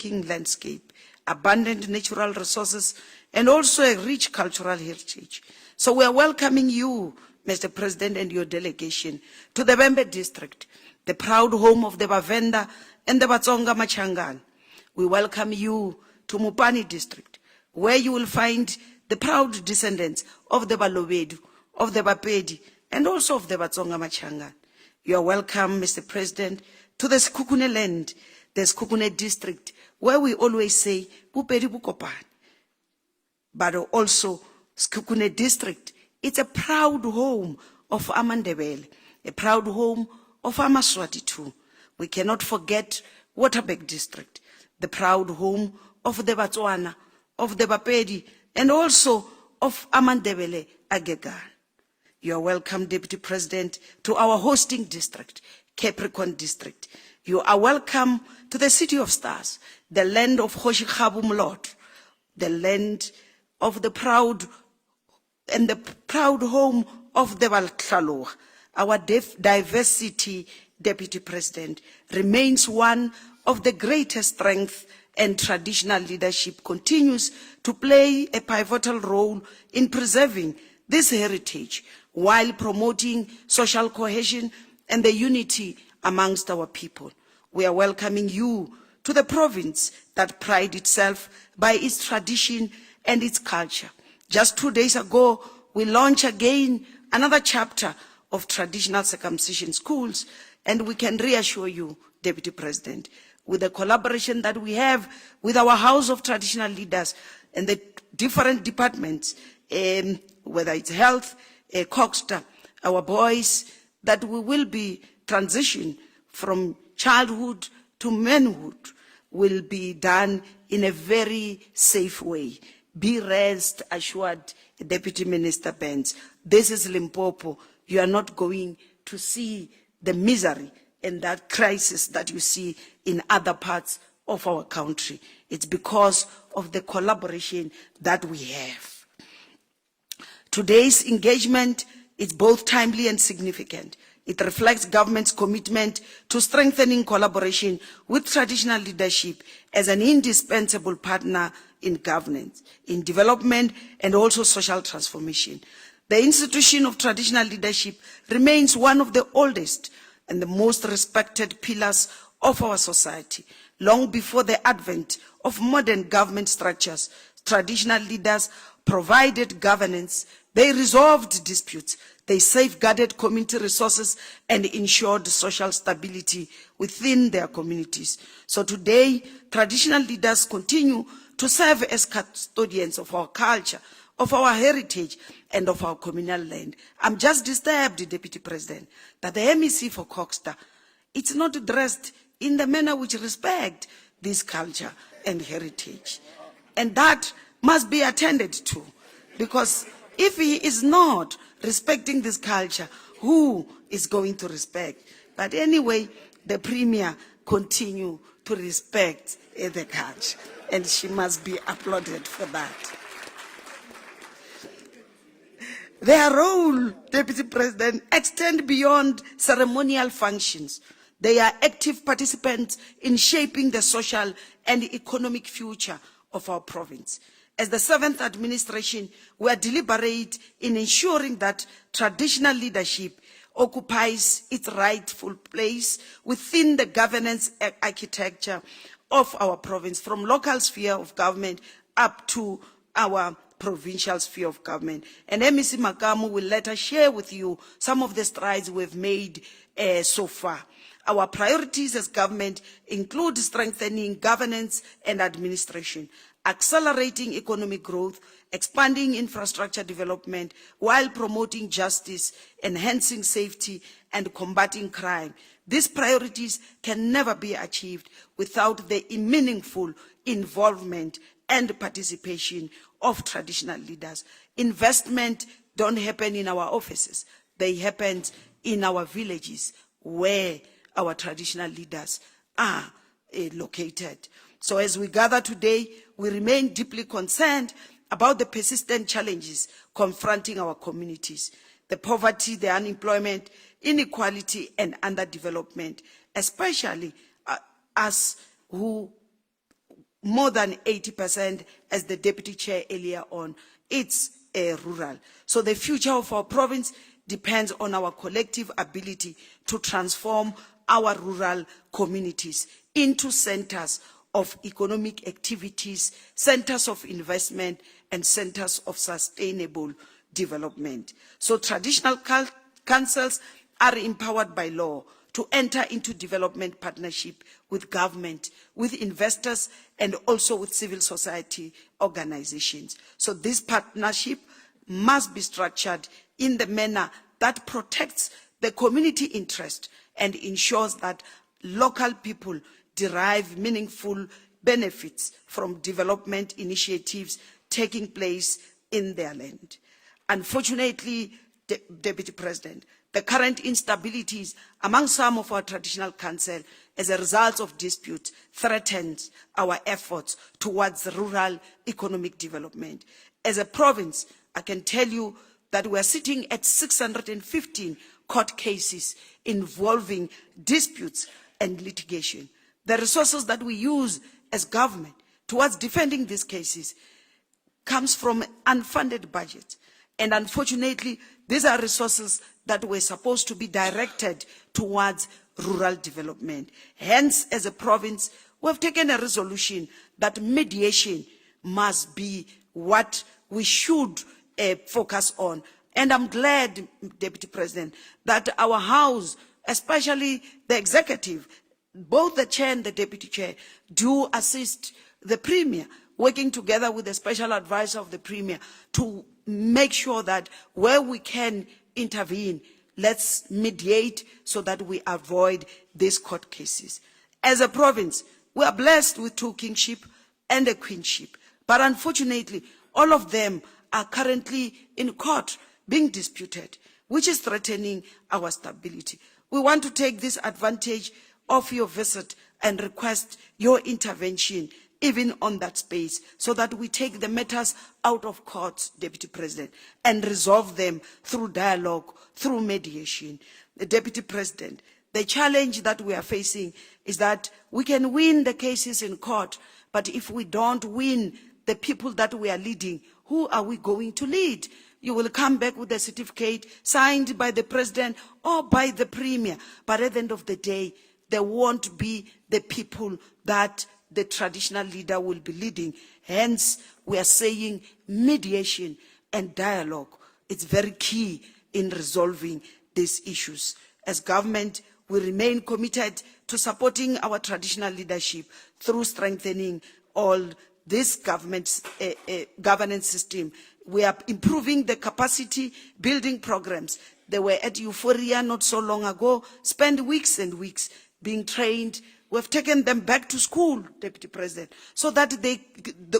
landscape, abundant natural resources, and also a rich cultural heritage. So we are welcoming you, Mr. President, and your delegation to the Bembe district, the proud home of the Bavenda and the Batsonga Machangan. We welcome you to Mupani district, where you will find the proud descendants of the Balobedu, of the Bapedi, and also of the Batsonga Machangan. You are welcome, Mr. President, to the Sekhukhune land, the Sekhukhune district, where we always say, Bupedi Bukopani. But also, Sekhukhune district, it's a proud home of Amandebele, a proud home of Amaswati too. We cannot forget Waterberg district, the proud home of the Batswana, of the Bapedi, and also of Amandebele Agegan. You are welcome, Deputy President, to our hosting district, Capricorn district. You are welcome to the City of Stars, the land of Hoshikhabu Mlot, the land of the proud and the proud home of the Balklalo. Our diversity, Deputy President, remains one of the greatest strength, and traditional leadership continues to play a pivotal role in preserving this heritage while promoting social cohesion and the unity amongst our people. We are welcoming you to the province that prides itself by its tradition and its culture. Just 2 days ago, we launched again another chapter of traditional circumcision schools, and we can reassure you, Deputy President, with the collaboration that we have with our House of Traditional Leaders and the different departments, whether it's health, Coxter, our boys, that we will be transitioning from childhood to manhood will be done in a very safe way. Be rest assured, Deputy Minister Benz. This is Limpopo. You are not going to see the misery and that crisis that you see in other parts of our country. It's because of the collaboration that we have. Today's engagement is both timely and significant. It reflects government's commitment to strengthening collaboration with traditional leadership as an indispensable partner in governance, in development, and also social transformation. The institution of traditional leadership remains one of the oldest and the most respected pillars of our society. Long before the advent of modern government structures, traditional leaders provided governance, they resolved disputes, they safeguarded community resources and ensured social stability within their communities. So today, traditional leaders continue to serve as custodians of our culture, of our heritage, and of our communal land. I'm just disturbed, Deputy President, that the MEC for Coxter, it's not dressed in the manner which respect this culture and heritage. And that must be attended to, because if he is not respecting this culture, who is going to respect? But anyway, the Premier continue to respect the culture, and she must be applauded for that. Their role, Deputy President, extend beyond ceremonial functions. They are active participants in shaping the social and economic future of our province. As the 7th administration, we are deliberate in ensuring that traditional leadership occupies its rightful place within the governance architecture of our province, from local sphere of government up to our provincial sphere of government. And MEC Makamu will later share with you some of the strides we've made so far. Our priorities as government include strengthening governance and administration, accelerating economic growth, expanding infrastructure development, while promoting justice, enhancing safety, and combating crime. These priorities can never be achieved without the meaningful involvement and participation of traditional leaders. Investment don't happen in our offices. They happen in our villages where our traditional leaders are located. So as we gather today, we remain deeply concerned about the persistent challenges confronting our communities, the poverty, the unemployment, inequality, and underdevelopment, especially us who more than 80%, as the Deputy Chair earlier on, it's rural. So the future of our province depends on our collective ability to transform our rural communities into centers of economic activities, centers of investment, and centers of sustainable development. So traditional councils are empowered by law to enter into development partnership with government, with investors, and also with civil society organizations. So this partnership must be structured in the manner that protects the community interest and ensures that local people derive meaningful benefits from development initiatives taking place in their land. Unfortunately, Deputy President, the current instabilities among some of our traditional council as a result of disputes threatens our efforts towards rural economic development. As a province, I can tell you that we are sitting at 615 court cases involving disputes and litigation. The resources that we use as government towards defending these cases comes from unfunded budgets. And unfortunately, these are resources that were supposed to be directed towards rural development. Hence, as a province, we have taken a resolution that mediation must be what we should focus on. And I'm glad, Deputy President, that our House, especially the executive, both the chair and the deputy chair, do assist the Premier, working together with the special advisor of the Premier to make sure that where we can intervene, let's mediate so that we avoid these court cases. As a province, we are blessed with 2 kingship and a queenship, but unfortunately, all of them are currently in court being disputed, which is threatening our stability. We want to take this advantage of your visit and request your intervention even on that space, so that we take the matters out of court, Deputy President, and resolve them through dialogue, through mediation. The Deputy President, the challenge that we are facing is that we can win the cases in court, but if we don't win the people that we are leading, who are we going to lead? You will come back with a certificate signed by the President or by the Premier, but at the end of the day, there won't be the people that the traditional leader will be leading. Hence, we are saying mediation and dialogue. It's very key in resolving these issues. As government, we remain committed to supporting our traditional leadership through strengthening all this governance system. We are improving the capacity building programs. They were at Euphoria not so long ago, spent weeks and weeks being trained. We've taken them back to school, Deputy President, so that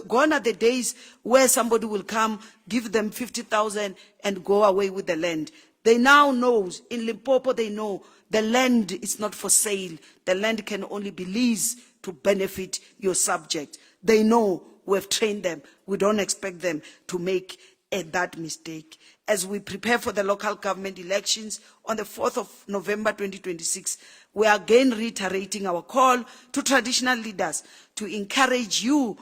gone are the days where somebody will come, give them 50,000 and go away with the land. They now know, in Limpopo they know, the land is not for sale. The land can only be leased to benefit your subject. They know, we've trained them. We don't expect them to make that mistake. As we prepare for the local government elections on the 4th of November 2026, we are again reiterating our call to traditional leaders to encourage you,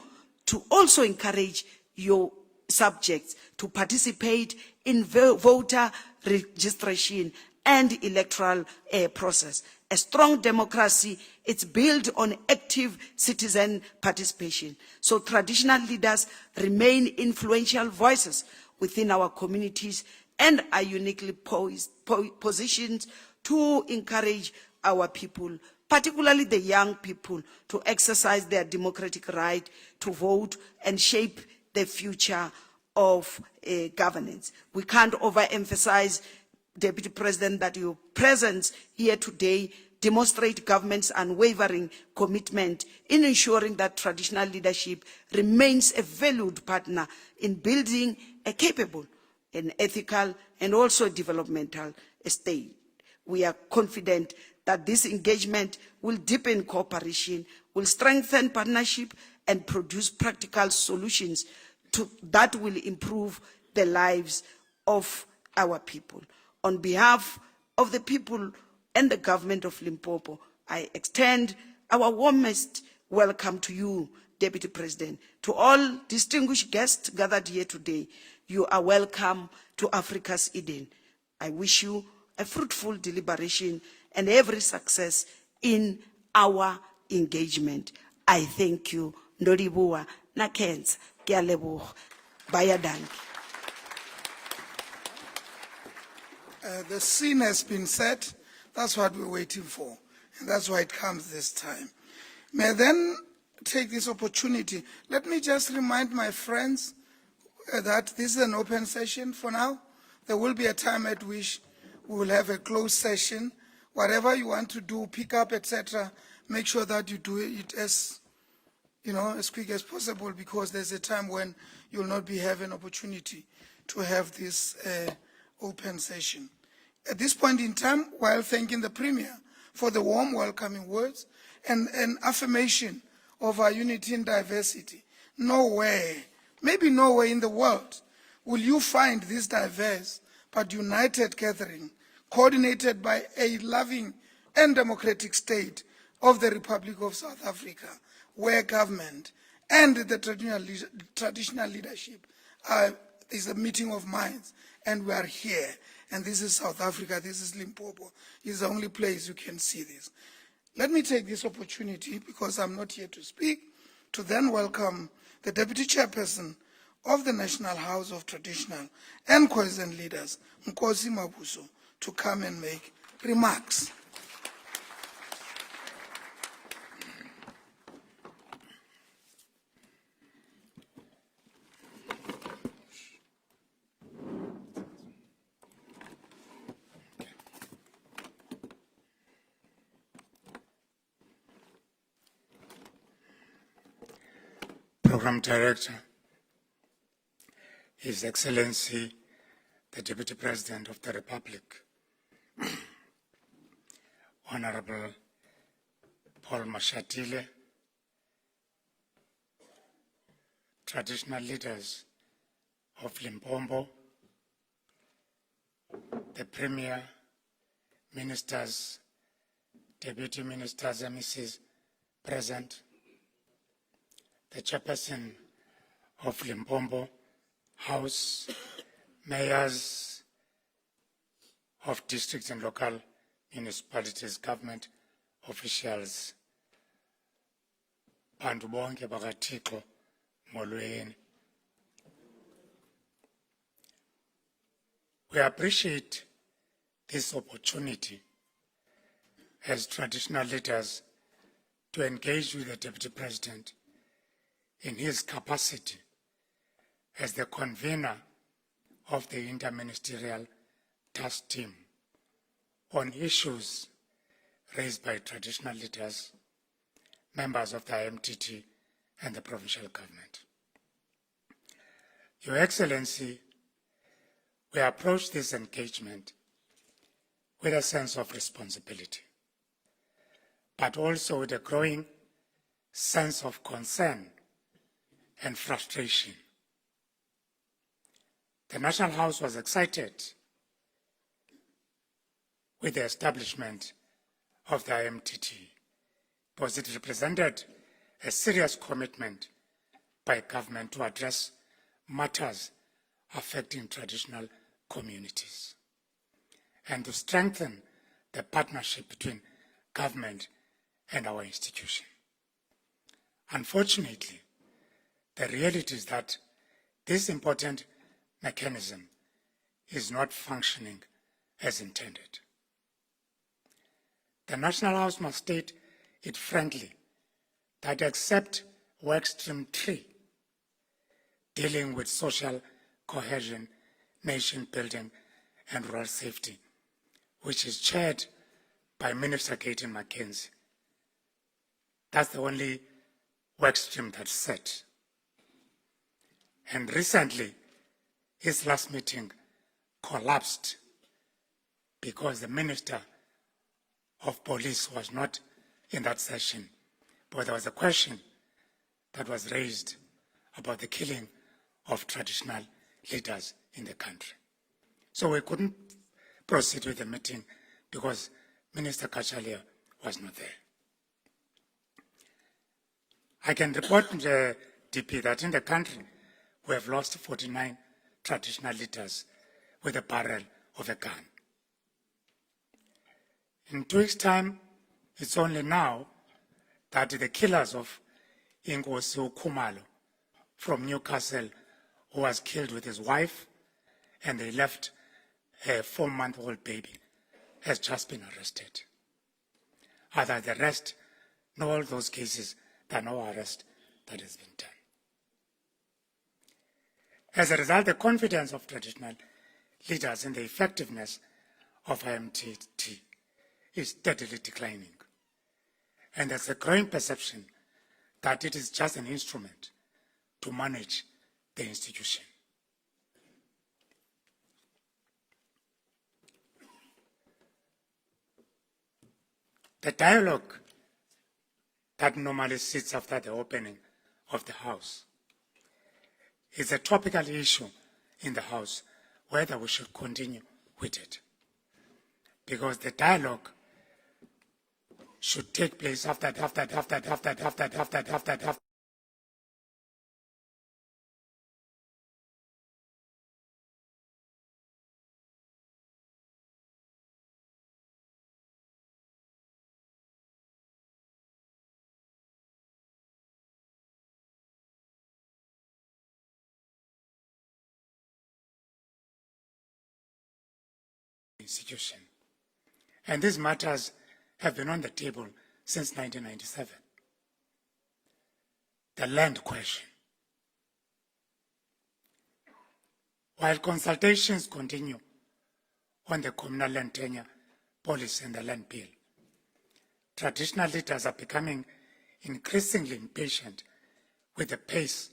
to also encourage your subjects to participate in voter registration and electoral process. A strong democracy, it's built on active citizen participation. So traditional leaders remain influential voices within our communities and are uniquely positioned to encourage our people, particularly the young people, to exercise their democratic right to vote and shape the future of governance. We can't overemphasize, Deputy President, that your presence here today demonstrates government's unwavering commitment in ensuring that traditional leadership remains a valued partner in building a capable and ethical and also developmental state. We are confident that this engagement will deepen cooperation, will strengthen partnership, and produce practical solutions that will improve the lives of our people. On behalf of the people and the government of Limpopo, I extend our warmest welcome to you Deputy President. To all distinguished guests gathered here today, you are welcome to Africa's Eden. I wish you a fruitful deliberation and every success in our engagement. I thank you. Ndolibua na Kenza kialebo bayadangi. The scene has been set. That's what we're waiting for. And that's why it comes this time. May I then take this opportunity. Let me just remind my friends that this is an open session for now. There will be a time at which we will have a closed session. Whatever you want to do, pick up, etc., make sure that you do it as quick as possible, because there's a time when you'll not be having opportunity to have this open session. At this point in time, while thanking the Premier for the warm welcoming words and an affirmation of our unity in diversity, nowhere, maybe nowhere in the world, will you find this diverse but united gathering, coordinated by a loving and democratic state of the Republic of South Africa, where government and the traditional leadership is a meeting of minds, and we are here. And this is South Africa, this is Limpopo. It's the only place you can see this. Let me take this opportunity, because I'm not here to speak, to then welcome the Deputy Chairperson of the National House of Traditional and Cohesion Leaders, Nkosi Mabuso, to come and make remarks. Program Director, His Excellency, the Deputy President of the Republic, Honorable Paul Mashatile, traditional leaders of Limpopo, the Premier, Ministers, Deputy Ministers, MECs present, the Chairperson of Limpopo House, mayors of districts and local municipalities, government officials, bantu bonke bakaThixo molweni. We appreciate this opportunity as traditional leaders to engage with the Deputy President in his capacity as the convener of the Interministerial Task Team on issues raised by traditional leaders, members of the IMTT and the provincial government. Your Excellency, we approach this engagement with a sense of responsibility, but also with a growing sense of concern and frustration. The National House was excited with the establishment of the IMTT because it represented a serious commitment by government to address matters affecting traditional communities and to strengthen the partnership between government and our institution. Unfortunately, the reality is that this important mechanism is not functioning as intended. The National House must state it frankly that except Work Stream 3, dealing with social cohesion, nation building and rural safety, which is chaired by Minister Gaten Mackenzie, that's the only work stream that's set. And recently, his last meeting collapsed because the Minister of Police was not in that session, but there was a question that was raised about the killing of traditional leaders in the country. So we couldn't proceed with the meeting because Minister Kachalia was not there. I can report to the DP that in the country we have lost 49 traditional leaders with a barrel of a gun. In 2 weeks' time, it's only now that the killers of Inkosi Khumalo from Newcastle, who was killed with his wife, and they left a 4-month-old baby, has just been arrested. Other than the rest, in all those cases, there are no arrest that has been done. As a result, the confidence of traditional leaders in the effectiveness of IMTT is steadily declining. And there's a growing perception that it is just an instrument to manage the institution. The dialogue that normally sits after the opening of the House is a topical issue in the House, whether we should continue with it. Because the dialogue should take place after institution. And these matters have been on the table since 1997. The land question. While consultations continue on the communal land tenure policy and the land bill, traditional leaders are becoming increasingly impatient with the pace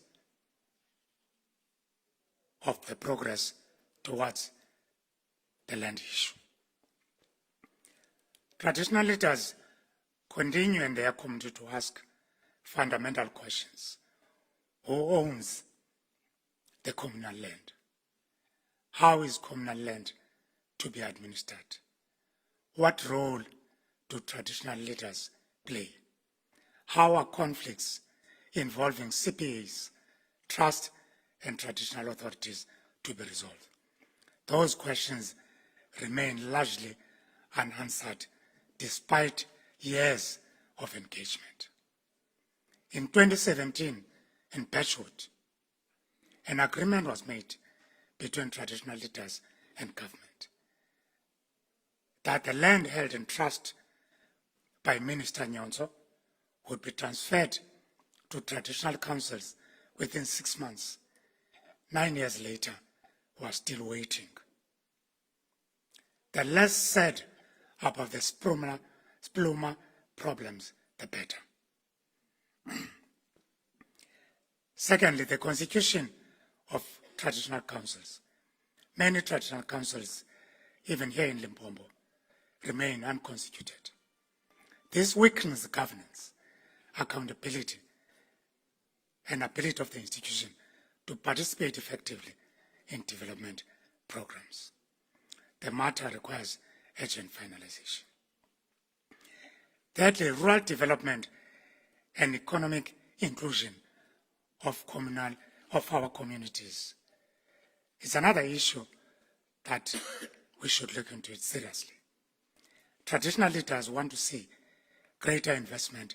of the progress towards the land issue. Traditional leaders continue in their community to ask fundamental questions. Who owns the communal land? How is communal land to be administered? What role do traditional leaders play? How are conflicts involving CPAs, trust, and traditional authorities to be resolved? Those questions remain largely unanswered despite years of engagement. In 2017, in Birchwood, an agreement was made between traditional leaders and government that the land held in trust by Minister Nyonso would be transferred to traditional councils within 6 months. 9 years later, we are still waiting. The less said about the spluma problems, the better. Secondly, the constitution of traditional councils. Many traditional councils, even here in Limpopo, remain unconstituted. This weakens governance, accountability, and ability of the institution to participate effectively in development programs. The matter requires urgent finalization. Thirdly, rural development and economic inclusion of our communities is another issue that we should look into it seriously. Traditional leaders want to see greater investment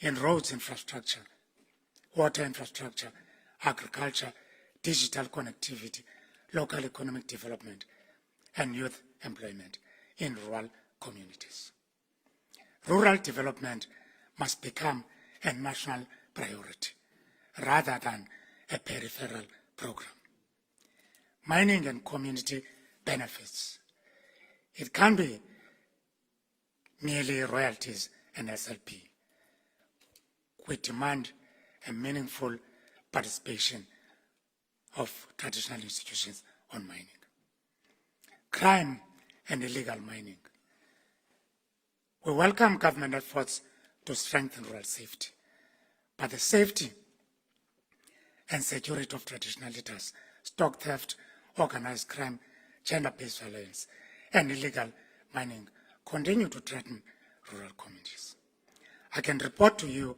in roads infrastructure, water infrastructure, agriculture, digital connectivity, local economic development, and youth employment in rural communities. Rural development must become a national priority rather than a peripheral program. Mining and community benefits. It can be merely royalties and SLP. We demand a meaningful participation of traditional institutions on mining. Crime and illegal mining. We welcome government efforts to strengthen rural safety, but the safety and security of traditional leaders, stock theft, organized crime, gender-based violence, and illegal mining continue to threaten rural communities. I can report to you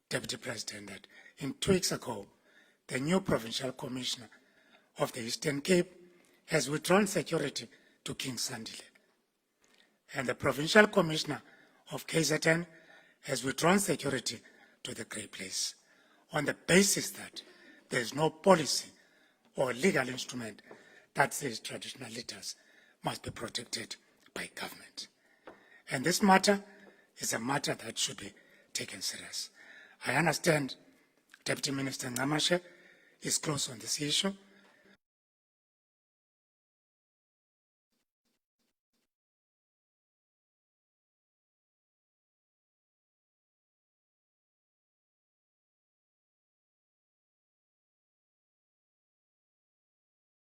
Deputy President, that in 2 weeks ago, the new Provincial Commissioner of the Eastern Cape has withdrawn security to King Sandile. And the Provincial Commissioner of KZN has withdrawn security to the Grey Place on the basis that there is no policy or legal instrument that says traditional leaders must be protected by government. And this matter is a matter that should be taken serious. I understand Deputy Minister Ngamashe is close on this issue.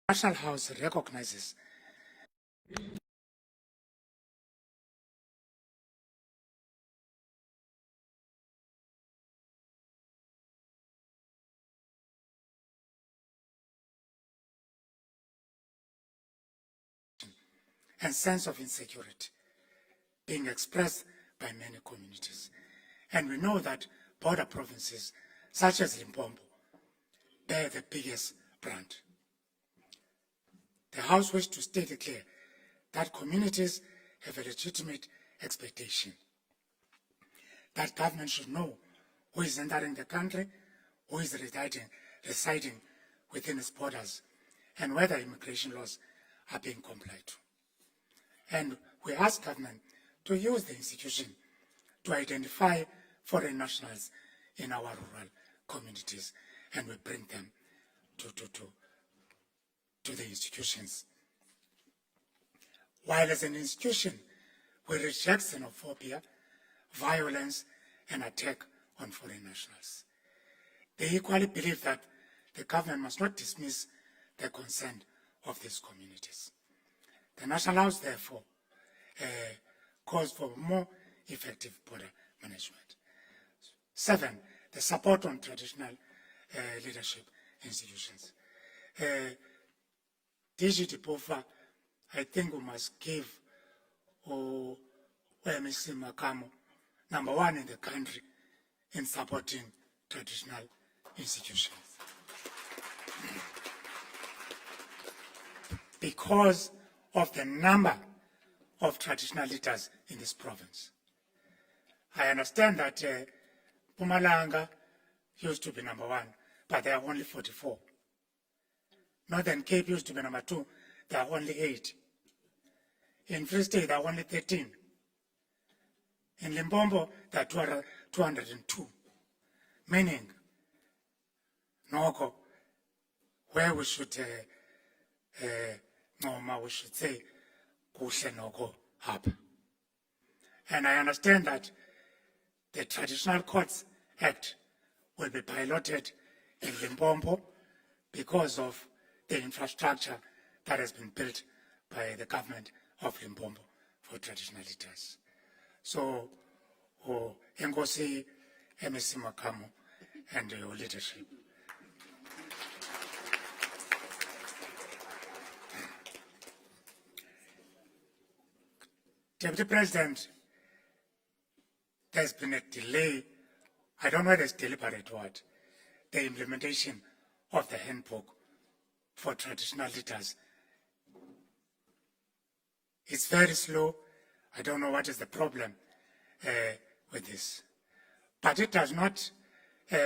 National House recognizes and sense of insecurity being expressed by many communities. And we know that border provinces such as Limpopo bear the biggest brunt. The House wishes to state clear that communities have a legitimate expectation that government should know who is entering the country, who is residing within its borders, and whether immigration laws are being complied to. And we ask government to use the institution to identify foreign nationals in our rural communities, and we bring them to the institutions. While as an institution, we reject xenophobia, violence, and attack on foreign nationals. They equally believe that the government must not dismiss the consent of these communities. The National House, therefore, calls for more effective border management. 7, the support on traditional leadership institutions. DG Dipofa, I think we must give OMC Makamo number 1 in the country in supporting traditional institutions. Because of the number of traditional leaders in this province. I understand that Mpumalanga used to be number 1, but there are only 44. Northern Cape used to be number 2, there are only 8. In Free State, there are only 13. In Limpopo, there are 202. Meaning, Noko, where we should we should say kuhle noko hapa. And I understand that the Traditional Courts Act will be piloted in Limpopo because of the infrastructure that has been built by the government of Limpopo for traditional leaders. So, Engosi MSC Makamo and your leadership. Deputy President, there's been a delay, I don't know whether it's deliberate or what, the implementation of the handbook for traditional leaders. It's very slow. I don't know what is the problem with this. But it does not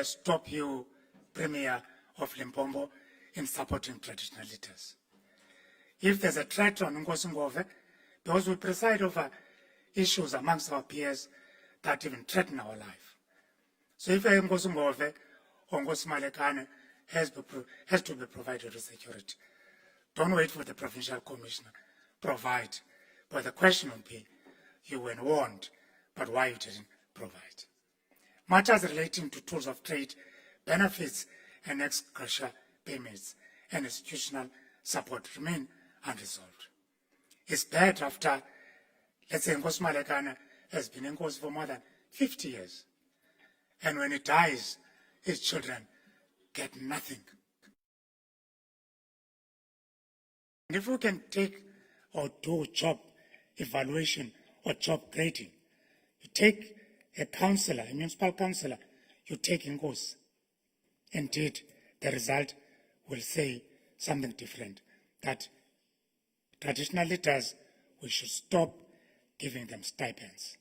stop you, Premier of Limpopo, in supporting traditional leaders. If there's a threat on Ngosingove, because we preside over issues amongst our peers that even threaten our life. So if Ngosingove or Ngosimalekane has to be provided with security, don't wait for the Provincial Commissioner. Provide. But the question would be, you were warned, but why you didn't provide? Matters relating to tools of trade, benefits, and ex-gratia payments and institutional support remain unresolved. It's bad after, let's say, Nkosi Malekane has been in Nkosi for more than 50 years. And when he dies, his children get nothing. And if we can take or do job evaluation or job grading, you take a councillor, a municipal councillor, you take inkosi. Indeed, the result will say something different, that traditional leaders, we should stop giving them stipends.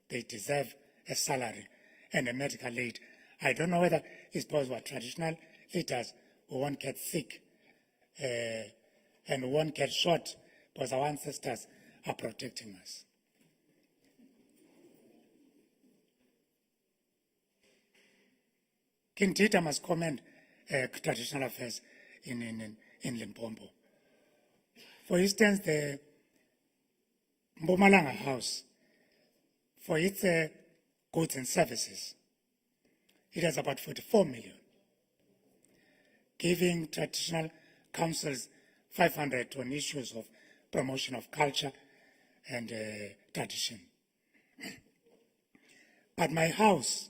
They deserve a salary and a medical aid. I don't know whether it's because we're traditional leaders who won't get sick and won't get shot because our ancestors are protecting us. Indeed, I must commend traditional affairs in Limpopo. For instance, the Mpumalanga House, for its goods and services, it has about 44 million, giving traditional councils 500 on issues of promotion of culture and tradition. But my house,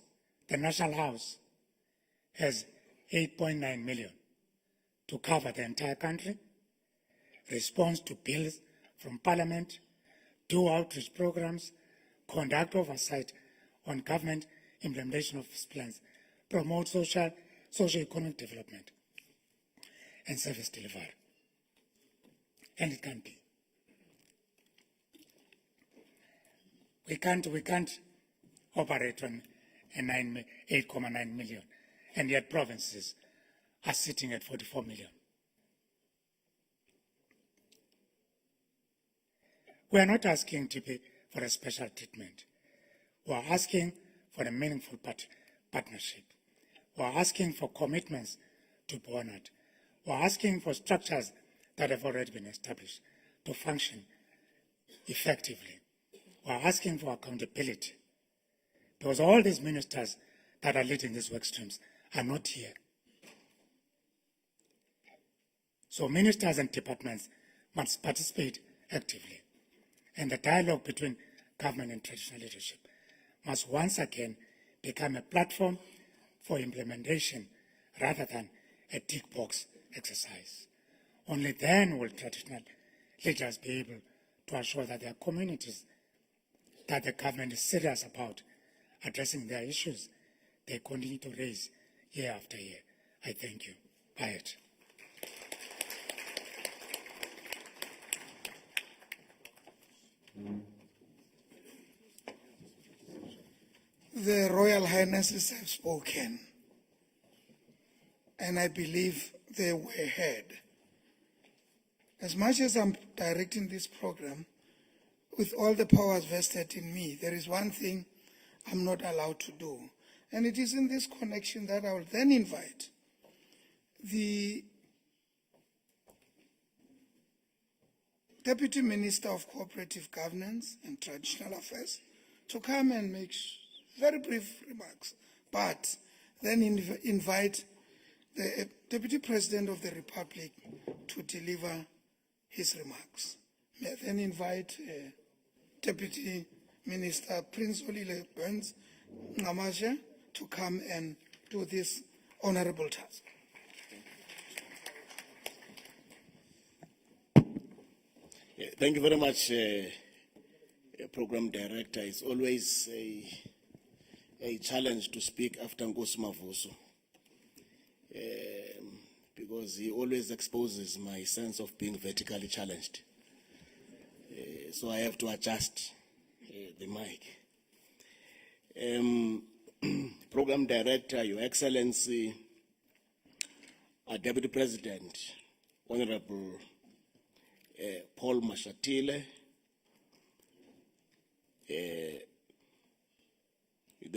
the National House, has 8.9 million to cover the entire country, response to bills from Parliament, do outreach programs, conduct oversight on government implementation of plans, promote socio-economic development, and service delivery. And it can be. We can't operate on a 8.9 million, and yet provinces are sitting at 44 million. We are not asking to pay for a special treatment. We are asking for a meaningful partnership. We are asking for commitments to be honored. We are asking for structures that have already been established to function effectively. We are asking for accountability, because all these ministers that are leading these work streams are not here. So ministers and departments must participate actively. And the dialogue between government and traditional leadership must once again become a platform for implementation rather than a tick box exercise. Only then will traditional leaders be able to assure that their communities that the government is serious about addressing their issues they continue to raise year after year. I thank you. Bayet. The Royal Highnesses have spoken, and I believe they were heard. As much as I'm directing this program, with all the powers vested in me, there is one thing I'm not allowed to do. And it is in this connection that I will then invite the Deputy Minister of Cooperative Governance and Traditional Affairs to come and make very brief remarks, but then invite the Deputy President of the Republic to deliver his remarks. May I then invite Deputy Minister Prince Olile Burns Ngamaja to come and do this honorable task. Thank you very much, Program Director. It's always a challenge to speak after Nkosi Mavuso, because he always exposes my sense of being vertically challenged. So I have to adjust the mic. Program Director, Your Excellency, our Deputy President, Honorable Paul Mashatile, the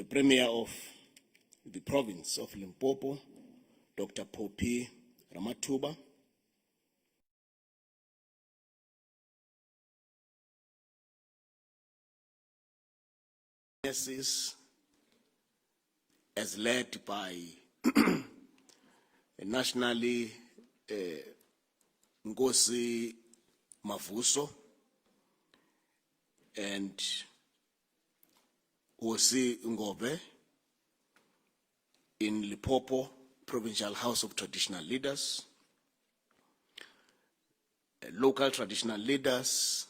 Premier of the province of Limpopo, Dr. Phophi Ramathuba, as led by nationally Nkosi Mavuso and Osi Ngobe in Limpopo Provincial House of Traditional Leaders, local traditional leaders,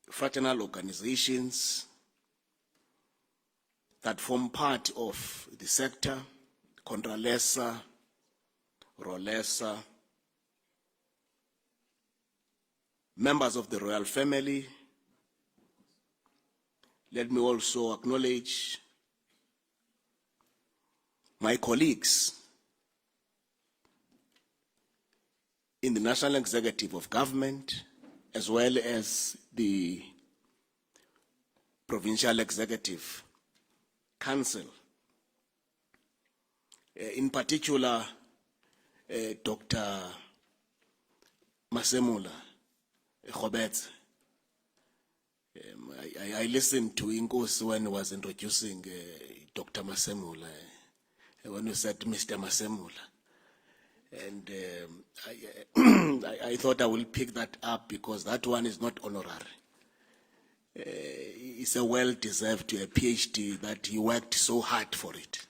fraternal organizations, that form part of the sector, Contralesa, Rolesa, members of the royal family. Let me also acknowledge my colleagues in the National Executive of Government, as well as the Provincial Executive Council. In particular, Dr. Masemula Khobetse. I listened to Inkosi when he was introducing Dr. Masemula, when you said Mr. Masemula. And I thought I will pick that up because that one is not honorary. It's a well-deserved PhD that he worked so hard for it.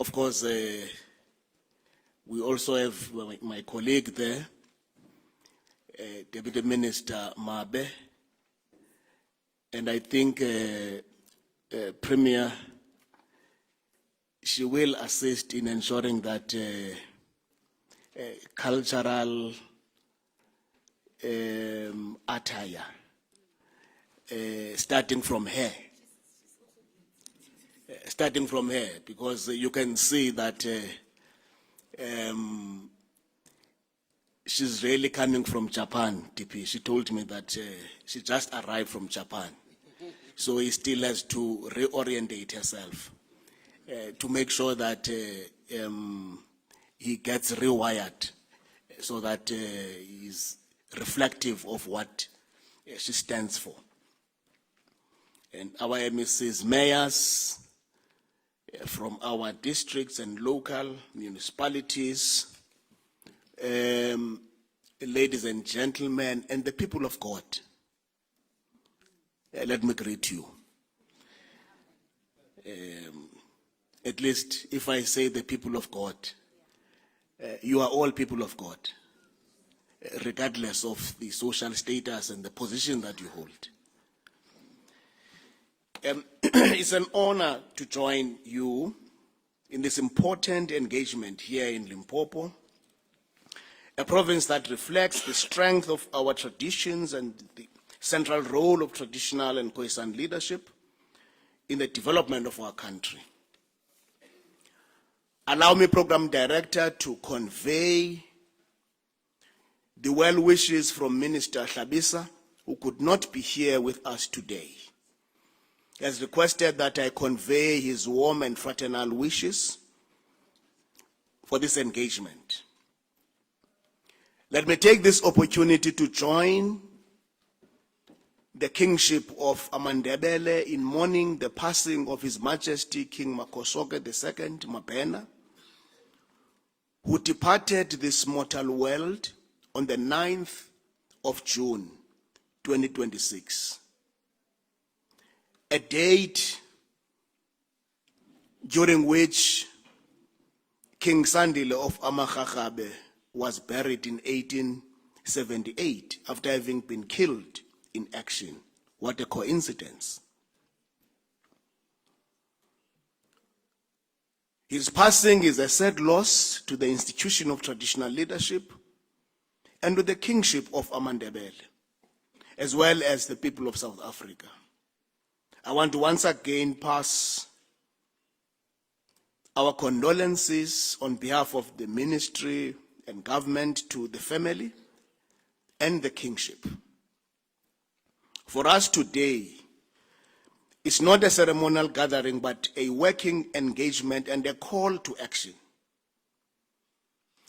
Of course, we also have my colleague there, Deputy Minister Mabe, and I think Premier, she will assist in ensuring that cultural attire, starting from her, because you can see that she's really coming from Japan, DP. She told me that she just arrived from Japan. So he still has to reorientate herself to make sure that he gets rewired so that he's reflective of what she stands for. And our MSC's mayors from our districts and local municipalities, ladies and gentlemen, and the people of God, let me greet you. At least if I say the people of God, you are all people of God, regardless of the social status and the position that you hold. It's an honor to join you in this important engagement here in Limpopo, a province that reflects the strength of our traditions and the central role of traditional and Khoisan leadership in the development of our country. Allow me, Program Director, to convey the well wishes from Minister Hlabisa, who could not be here with us today. He has requested that I convey his warm and fraternal wishes for this engagement. Let me take this opportunity to join the kingship of Amandebele in mourning the passing of His Majesty King Makhosoke II Mabhena, who departed this mortal world on the 9th of June, 2026. A date during which King Sandile of Amakhakhabe was buried in 1878 after having been killed in action. What a coincidence. His passing is a sad loss to the institution of traditional leadership and to the kingship of Amandebele, as well as the people of South Africa. I want to once again pass our condolences on behalf of the ministry and government to the family and the kingship. For us today, it's not a ceremonial gathering, but a working engagement and a call to action.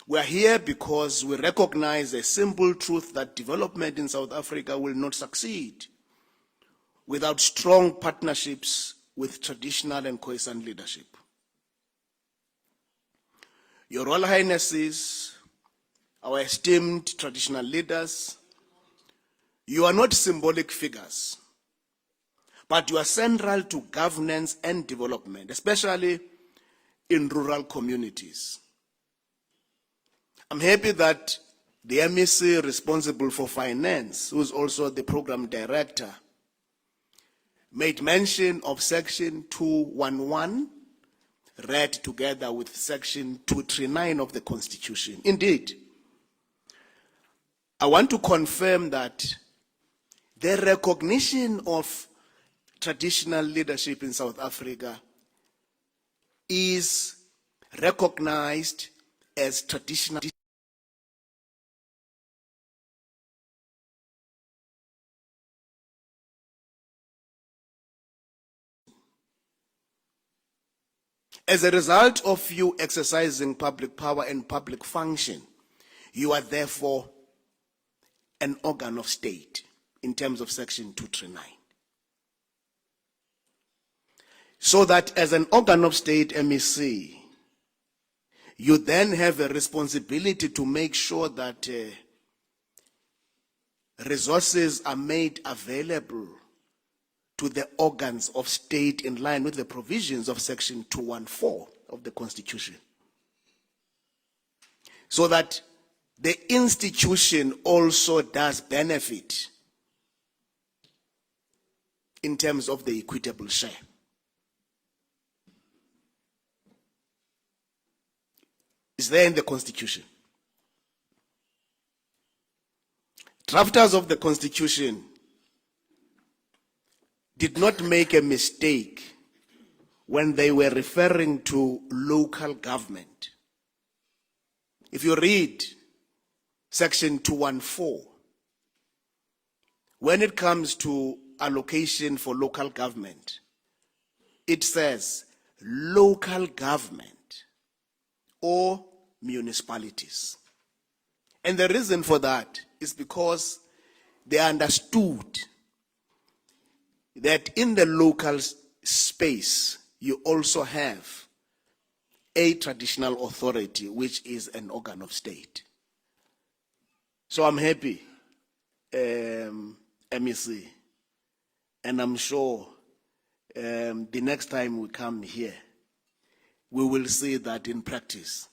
We are here because we recognize a simple truth that development in South Africa will not succeed without strong partnerships with traditional and Khoisan leadership. Your Royal Highnesses, our esteemed traditional leaders, you are not symbolic figures, but you are central to governance and development, especially in rural communities. I'm happy that the MEC responsible for finance, who is also the program director, made mention of Section 211, read together with Section 239 of the Constitution. Indeed, I want to confirm that the recognition of traditional leadership in South Africa is recognized as traditional. As a result of you exercising public power and public function, you are therefore an organ of state in terms of Section 239. So that as an organ of state, MEC, you then have a responsibility to make sure that resources are made available to the organs of state in line with the provisions of Section 214 of the Constitution. So that the institution also does benefit in terms of the equitable share. It's there in the Constitution. Drafters of the Constitution did not make a mistake when they were referring to local government. If you read Section 214, when it comes to allocation for local government, it says local government or municipalities. And the reason for that is because they understood that in the local space, you also have a traditional authority, which is an organ of state. So I'm happy, MEC, and I'm sure the next time we come here, we will see that in practice.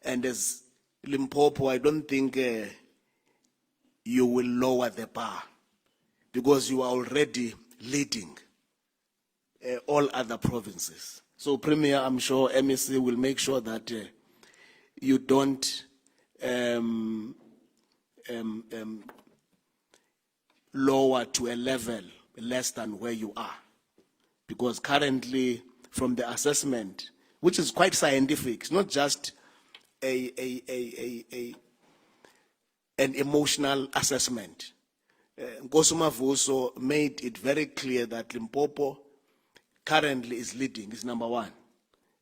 And as Limpopo, I don't think you will lower the bar, because you are already leading all other provinces. So, Premier, I'm sure MEC will make sure that you don't lower to a level less than where you are. Because currently, from the assessment, which is quite scientific, it's not just an emotional assessment. Nkosuma Vuso made it very clear that Limpopo currently is leading, is number one.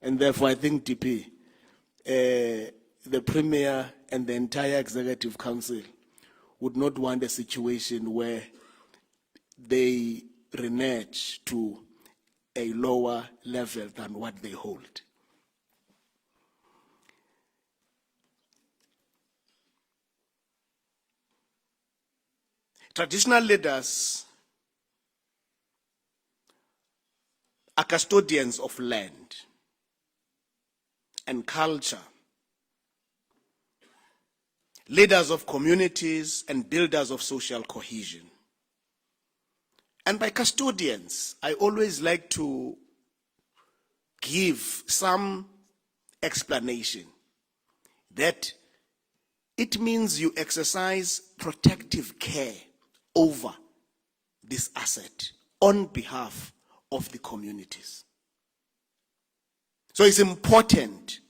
And therefore, I think DP, the Premier and the entire Executive Council would not want a situation where they renege to a lower level than what they hold. Traditional leaders are custodians of land and culture, leaders of communities and builders of social cohesion. And by custodians, I always like to give some explanation that it means you exercise protective care over this asset on behalf of the communities. So it's important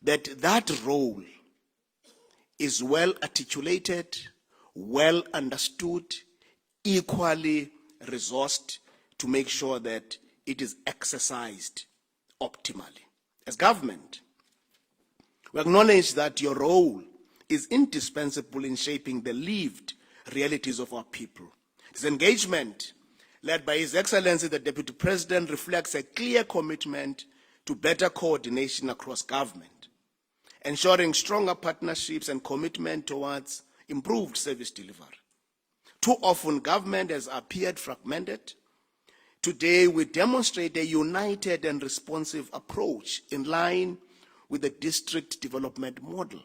that that role is well articulated, well understood, equally resourced to make sure that it is exercised optimally. As government, we acknowledge that your role is indispensable in shaping the lived realities of our people. This engagement, led by His Excellency the Deputy President, reflects a clear commitment to better coordination across government, ensuring stronger partnerships and commitment towards improved service delivery. Too often, government has appeared fragmented. Today, we demonstrate a united and responsive approach in line with the district development model.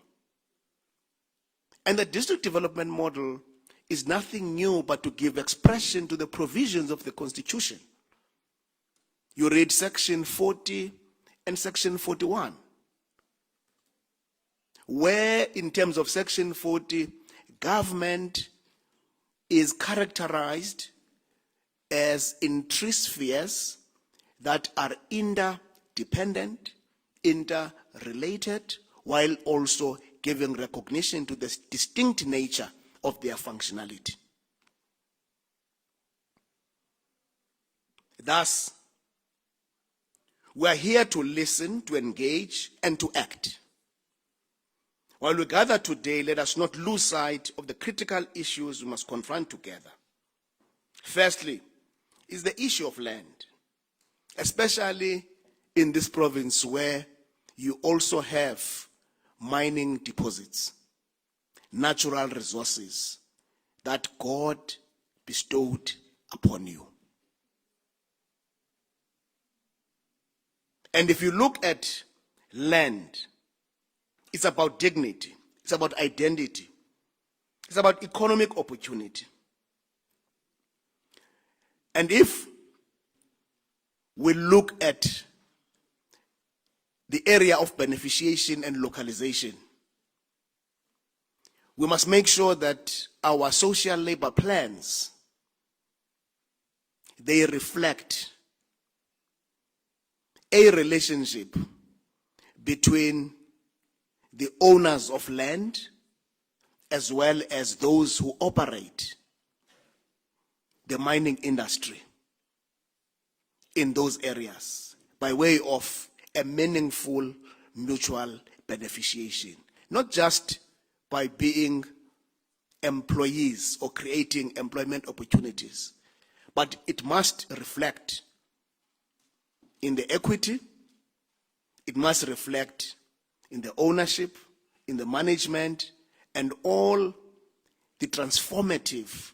And the district development model is nothing new but to give expression to the provisions of the Constitution. You read section 40 and section 41, where in terms of section 40, government is characterized as in three spheres that are interdependent, interrelated, while also giving recognition to the distinct nature of their functionality. Thus, we are here to listen, to engage, and to act. While we gather today, let us not lose sight of the critical issues we must confront together. Firstly, is the issue of land, especially in this province where you also have mining deposits, natural resources that God bestowed upon you. And if you look at land, it's about dignity, it's about identity, it's about economic opportunity. And if we look at the area of beneficiation and localization, we must make sure that our social labor plans, they reflect a relationship between the owners of land as well as those who operate the mining industry in those areas by way of a meaningful mutual beneficiation, not just by being employees or creating employment opportunities, but it must reflect in the equity, it must reflect in the ownership, in the management, and all the transformative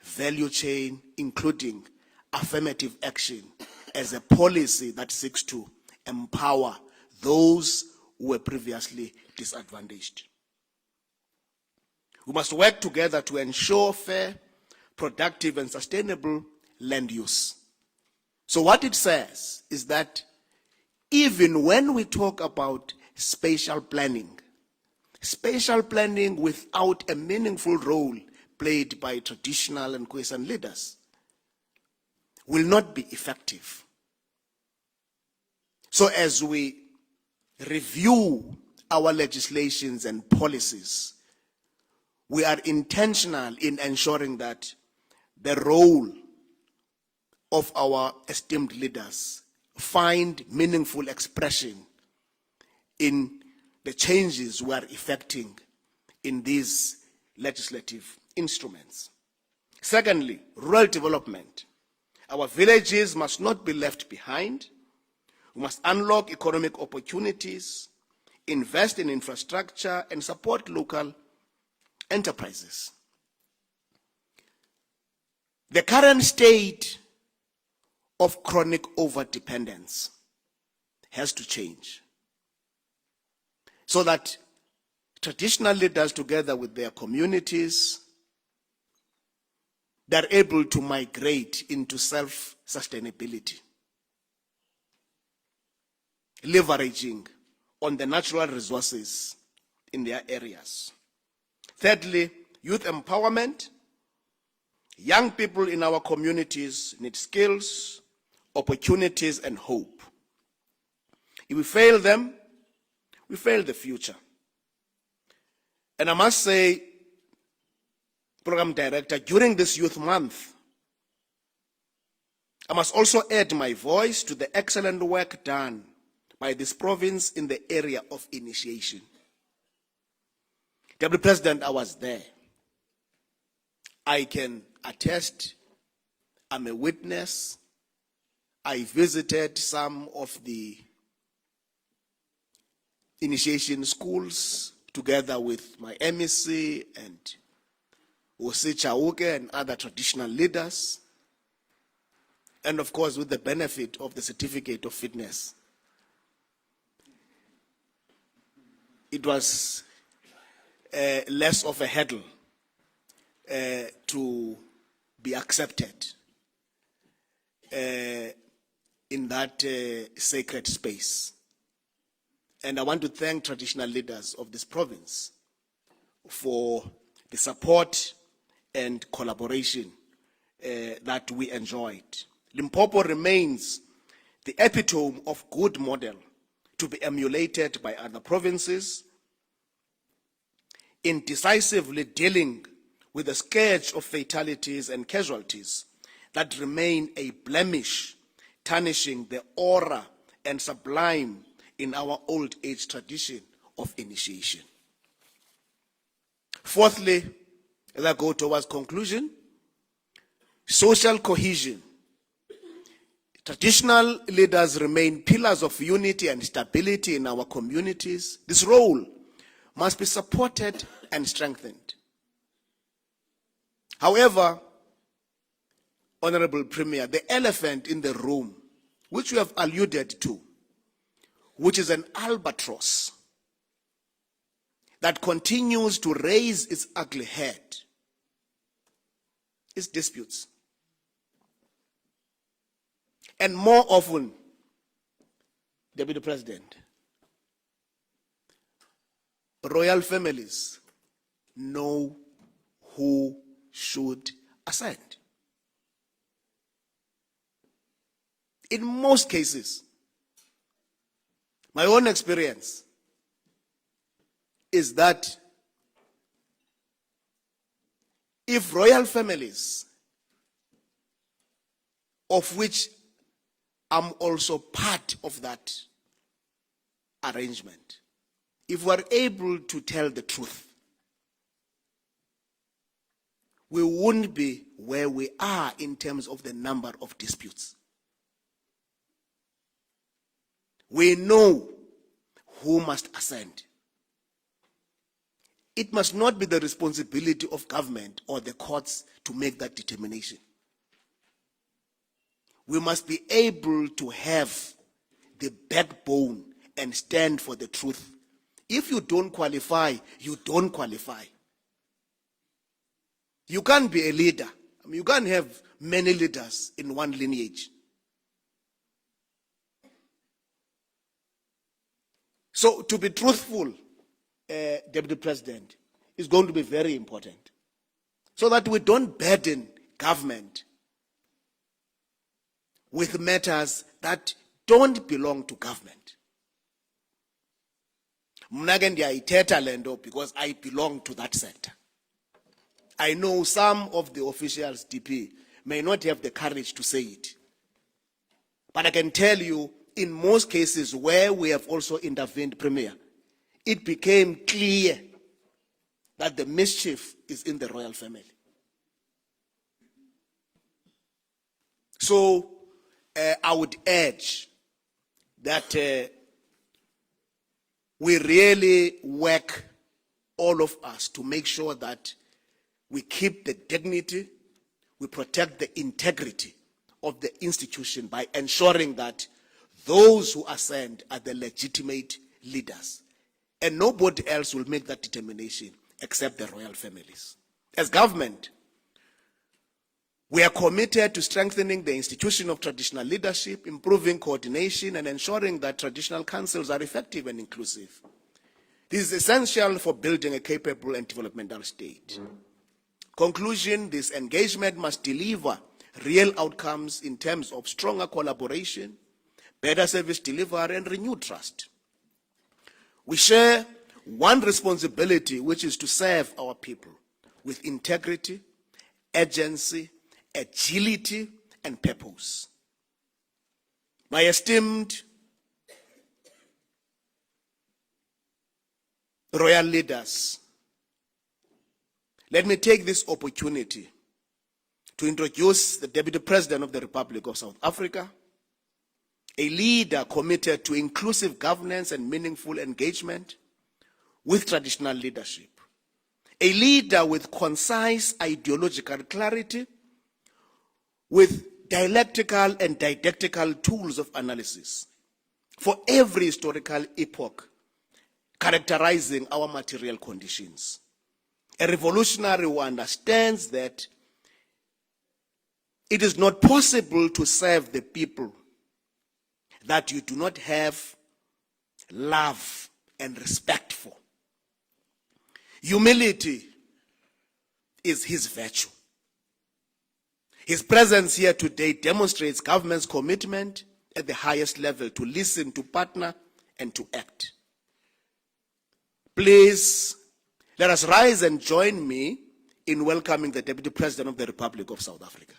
value chain, including affirmative action as a policy that seeks to empower those who were previously disadvantaged. We must work together to ensure fair, productive, and sustainable land use. So what it says is that even when we talk about spatial planning without a meaningful role played by traditional and quiescent leaders will not be effective. So as we review our legislations and policies, we are intentional in ensuring that the role of our esteemed leaders find meaningful expression in the changes we are effecting in these legislative instruments. Secondly, rural development. Our villages must not be left behind. We must unlock economic opportunities, invest in infrastructure, and support local enterprises. The current state of chronic overdependence has to change so that traditional leaders, together with their communities, they're able to migrate into self-sustainability, leveraging on the natural resources in their areas. Thirdly, youth empowerment. Young people in our communities need skills, opportunities, and hope. If we fail them, we fail the future. And I must say, Program Director, during this Youth Month, I must also add my voice to the excellent work done by this province in the area of initiation. Deputy President, I was there. I can attest, I'm a witness. I visited some of the initiation schools together with my MEC and Osi Chauke and other traditional leaders, and of course with the benefit of the certificate of fitness. It was less of a hurdle to be accepted in that sacred space. And I want to thank traditional leaders of this province for the support and collaboration that we enjoyed. Limpopo remains the epitome of good model to be emulated by other provinces in decisively dealing with the scourge of fatalities and casualties that remain a blemish, tarnishing the aura and sublime in our old age tradition of initiation. Fourthly, as I go towards conclusion, social cohesion. Traditional leaders remain pillars of unity and stability in our communities. This role must be supported and strengthened. However, Honorable Premier, the elephant in the room, which you have alluded to, which is an albatross that continues to raise its ugly head, is disputes. And more often, Deputy President, royal families know who should ascend. In most cases, my own experience is that if royal families, of which I'm also part of that arrangement, if we're able to tell the truth, we wouldn't be where we are in terms of the number of disputes. We know who must ascend. It must not be the responsibility of government or the courts to make that determination. We must be able to have the backbone and stand for the truth. If you don't qualify, you don't qualify. You can't be a leader. I mean, you can't have many leaders in one lineage. So to be truthful, Deputy President, is going to be very important, so that we don't burden government with matters that don't belong to government. Mna ke ndiyayithetha le nto because I belong to that sector. I know some of the officials, DP, may not have the courage to say it. But I can tell you, in most cases where we have also intervened, Premier, it became clear that the mischief is in the royal family. So I would urge that we really work, all of us, to make sure that we keep the dignity, we protect the integrity of the institution by ensuring that those who ascend are the legitimate leaders. And nobody else will make that determination except the royal families. As government, we are committed to strengthening the institution of traditional leadership, improving coordination, and ensuring that traditional councils are effective and inclusive. This is essential for building a capable and developmental state. Conclusion, this engagement must deliver real outcomes in terms of stronger collaboration, better service delivery, and renewed trust. We share one responsibility, which is to serve our people with integrity, urgency, agility, and purpose. My esteemed royal leaders, let me take this opportunity to introduce the Deputy President of the Republic of South Africa, a leader committed to inclusive governance and meaningful engagement with traditional leadership, a leader with concise ideological clarity, with dialectical and didactical tools of analysis for every historical epoch characterizing our material conditions. A revolutionary who understands that it is not possible to serve the people that you do not have love and respect for. Humility is his virtue. His presence here today demonstrates government's commitment at the highest level to listen, to partner, and to act. Please, let us rise and join me in welcoming the Deputy President of the Republic of South Africa.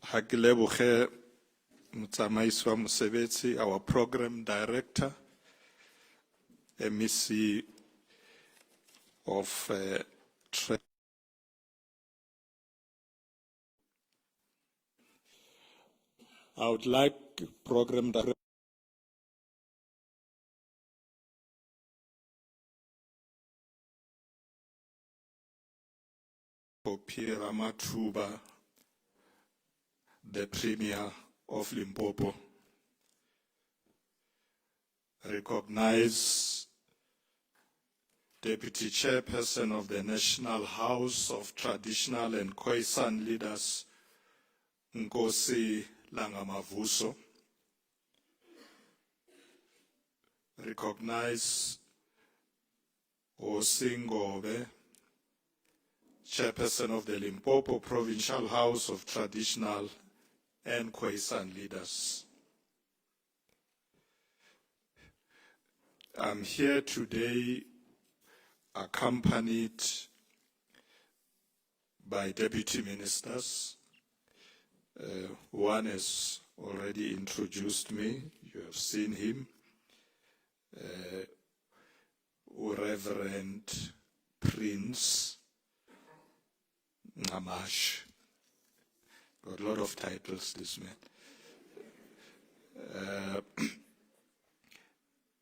Ha ke leboge motsamaisi wa mosebetsi, our program director, MEC of I would like program director Phophi Ramathuba, the Premier of Limpopo, recognize Deputy Chairperson of the National House of Traditional and Khoisan Leaders, Nkosi Langamavuso, recognize Osingobe, Chairperson of the Limpopo Provincial House of Traditional and Khoisan Leaders. I'm here today accompanied by deputy ministers. One has already introduced me. You have seen him. Reverend Prince Ngamash. Got a lot of titles, this man.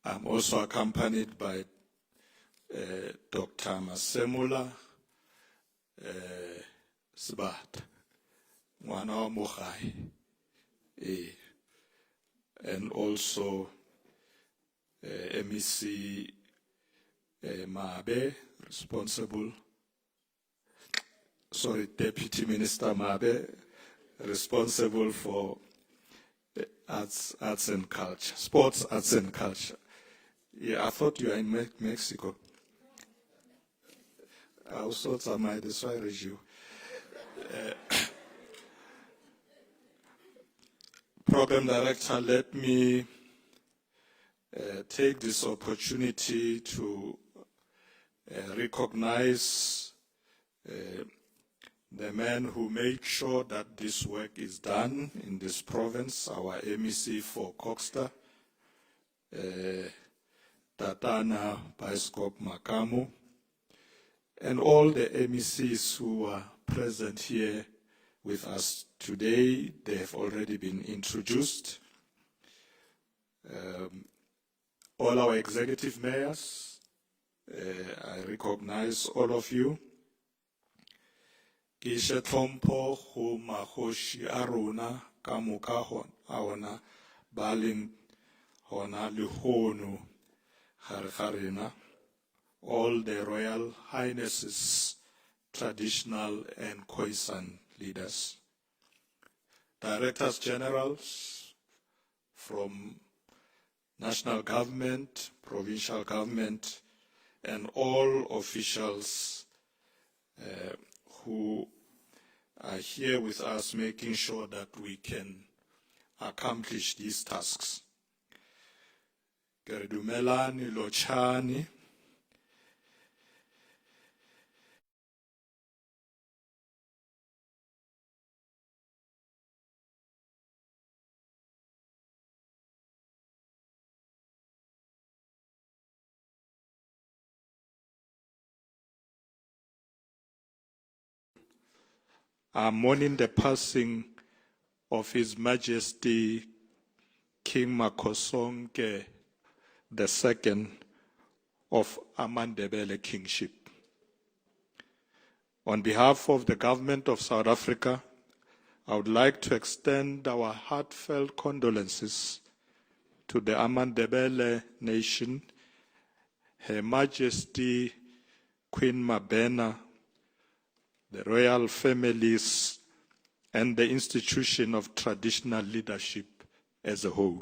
I'm also accompanied by Dr. Masemula Sbat, Mwana Mogai, and also MEC Mabe, Deputy Minister Mabe, responsible for arts and culture, sports, arts and culture. Yeah, I thought you were in Mexico. I also thought that's why I read you. Program Director, let me take this opportunity to recognize the man who made sure that this work is done in this province, our MEC for Coxter, Tatana Biskop Makamu, and all the MECs who are present here with us today. They have already been introduced. All our executive mayors, I recognize all of you. Ke ishe tlhompho go magoši a rona ka moka a ona ba leng gona lehono gare ga rena, all the Royal Highnesses, traditional and Khoisan leaders, directors generals from national government, provincial government, and all officials who are here with us, making sure that we can accomplish these tasks. Ke re dumelani, lotšhani. are mourning the passing of His Majesty King Makosonke II of Amandebele Kingship. On behalf of the Government of South Africa, I would like to extend our heartfelt condolences to the Amandebele nation, Her Majesty Queen Mabena, the royal families, and the institution of traditional leadership as a whole.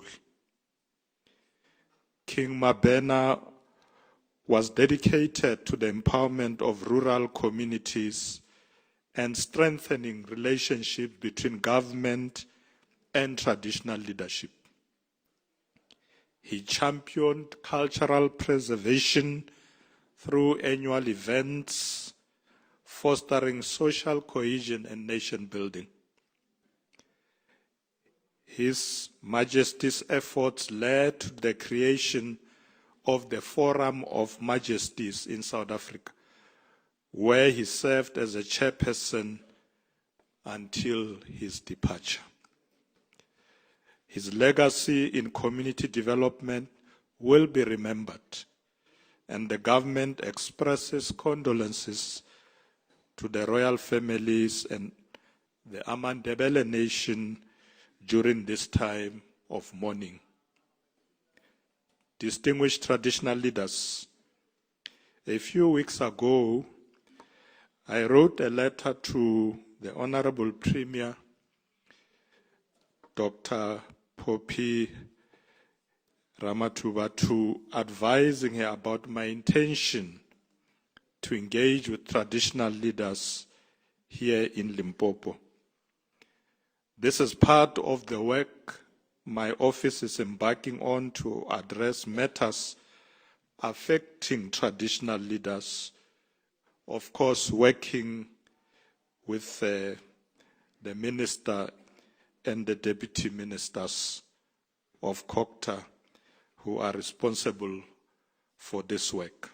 King Mabena was dedicated to the empowerment of rural communities and strengthening relationships between government and traditional leadership. He championed cultural preservation through annual events, fostering social cohesion and nation building. His Majesty's efforts led to the creation of the Forum of Majesties in South Africa, where he served as a chairperson until his departure. His legacy in community development will be remembered, and the government expresses condolences to the royal families and the Amandebele nation during this time of mourning. Distinguished traditional leaders, a few weeks ago, I wrote a letter to the Honorable Premier Dr. Phophi Ramathuba advising her about my intention to engage with traditional leaders here in Limpopo. This is part of the work my office is embarking on to address matters affecting traditional leaders, of course working with the minister and the deputy ministers of COCTA who are responsible for this work.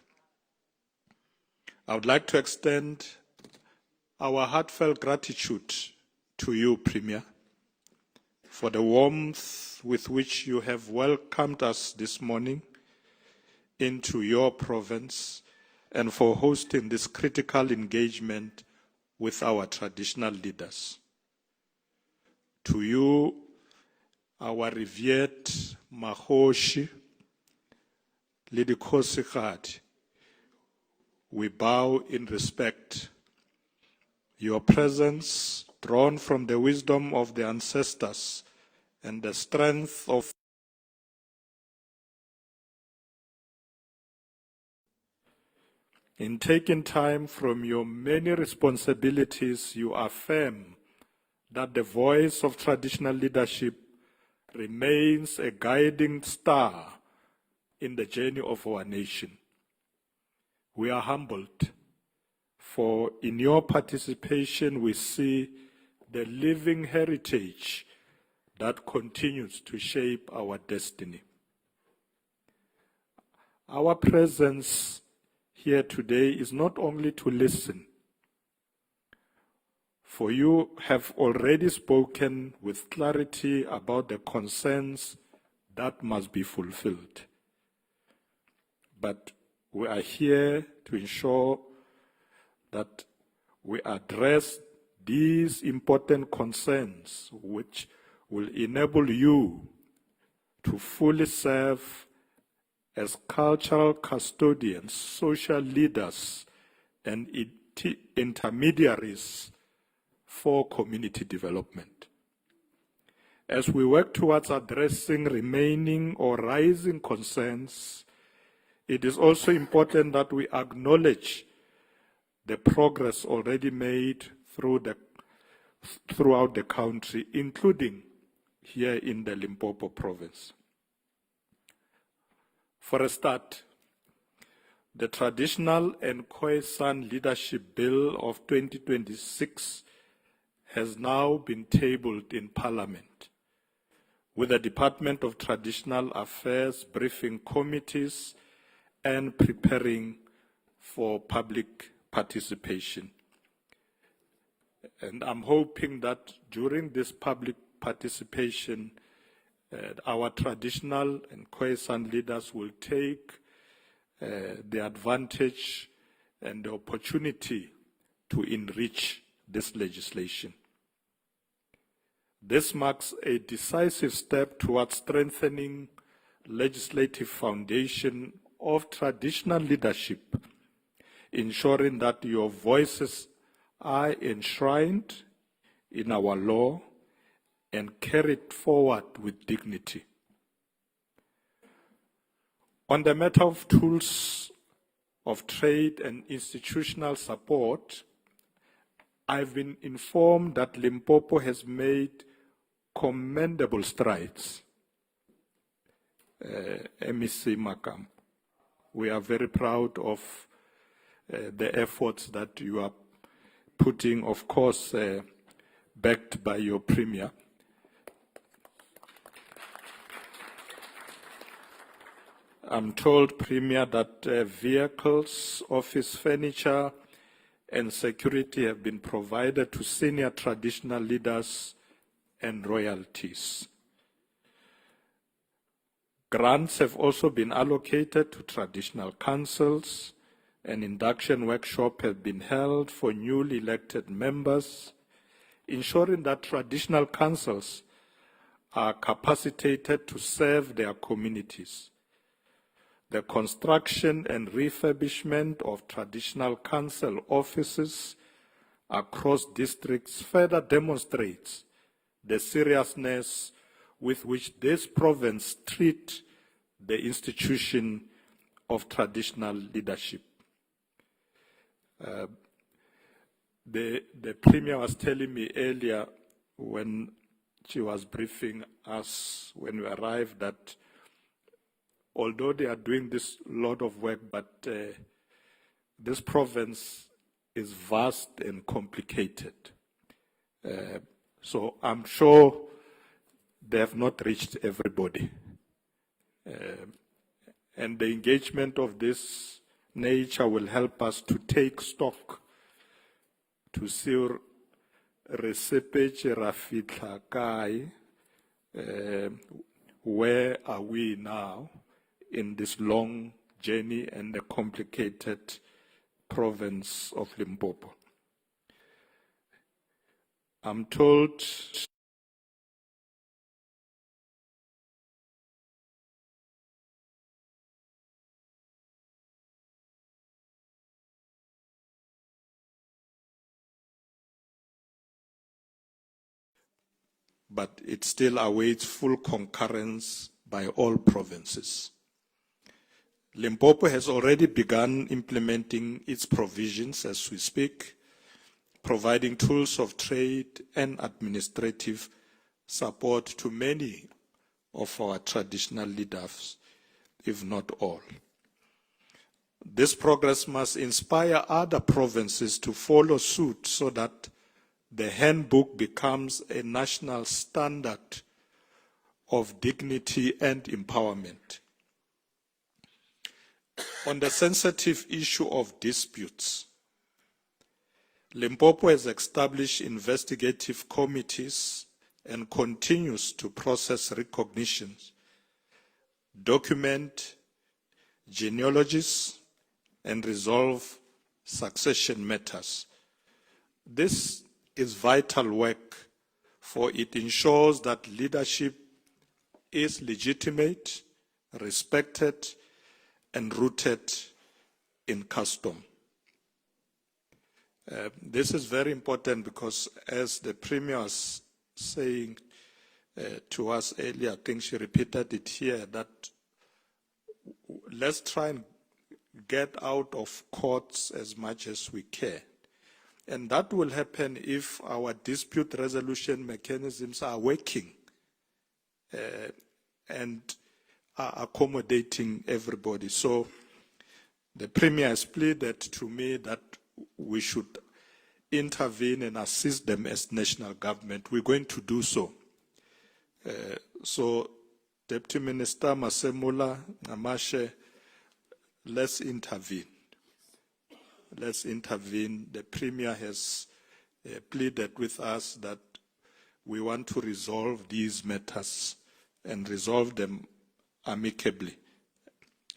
I would like to extend our heartfelt gratitude to you, Premier, for the warmth with which you have welcomed us this morning into your province and for hosting this critical engagement with our traditional leaders. To you, our revered Mahoshi, le dikhosigadi, we bow in respect. Your presence, drawn from the wisdom of the ancestors and the strength of in taking time from your many responsibilities, you affirm that the voice of traditional leadership remains a guiding star in the journey of our nation. We are humbled, for in your participation we see the living heritage that continues to shape our destiny. Our presence here today is not only to listen, for you have already spoken with clarity about the concerns that must be fulfilled. But we are here to ensure that we address these important concerns which will enable you to fully serve as cultural custodians, social leaders, and intermediaries for community development. As we work towards addressing remaining or rising concerns, it is also important that we acknowledge the progress already made throughout the country, including here in the Limpopo province. For a start, the Traditional and Khoisan Leadership Bill of 2026 has now been tabled in Parliament, with the Department of Traditional Affairs briefing committees and preparing for public participation. And I'm hoping that during this public participation, our traditional and Khoisan leaders will take the advantage and the opportunity to enrich this legislation. This marks a decisive step towards strengthening legislative foundation of traditional leadership, ensuring that your voices are enshrined in our law and carried forward with dignity. On the matter of tools of trade and institutional support, I've been informed that Limpopo has made commendable strides. MEC Makam, we are very proud of the efforts that you are putting, of course, backed by your Premier. I'm told, Premier, that vehicles, office furniture, and security have been provided to senior traditional leaders and royalties. Grants have also been allocated to traditional councils. An induction workshop has been held for newly elected members, ensuring that traditional councils are capacitated to serve their communities. The construction and refurbishment of traditional council offices across districts further demonstrates the seriousness with which this province treats the institution of traditional leadership. The Premier was telling me earlier when she was briefing us when we arrived that although they are doing this lot of work, but this province is vast and complicated. So I'm sure they have not reached everybody. And the engagement of this nature will help us to take stock, to see recipe rafitla kai, where are we now in this long journey and the complicated province of Limpopo. I'm told but it still awaits full concurrence by all provinces. Limpopo has already begun implementing its provisions as we speak, providing tools of trade and administrative support to many of our traditional leaders, if not all. This progress must inspire other provinces to follow suit so that the handbook becomes a national standard of dignity and empowerment. On the sensitive issue of disputes, Limpopo has established investigative committees and continues to process recognitions, document genealogies, and resolve succession matters. This is vital work, for it ensures that leadership is legitimate, respected, and rooted in custom. This is very important because, as the Premier was saying to us earlier, I think she repeated it here, that let's try and get out of courts as much as we can. And that will happen if our dispute resolution mechanisms are working and are accommodating everybody. So the Premier has pleaded to me that we should intervene and assist them as national government. We're going to do so. So Deputy Minister Masemula Namashe, let's intervene. Let's intervene. The Premier has pleaded with us that we want to resolve these matters and resolve them amicably.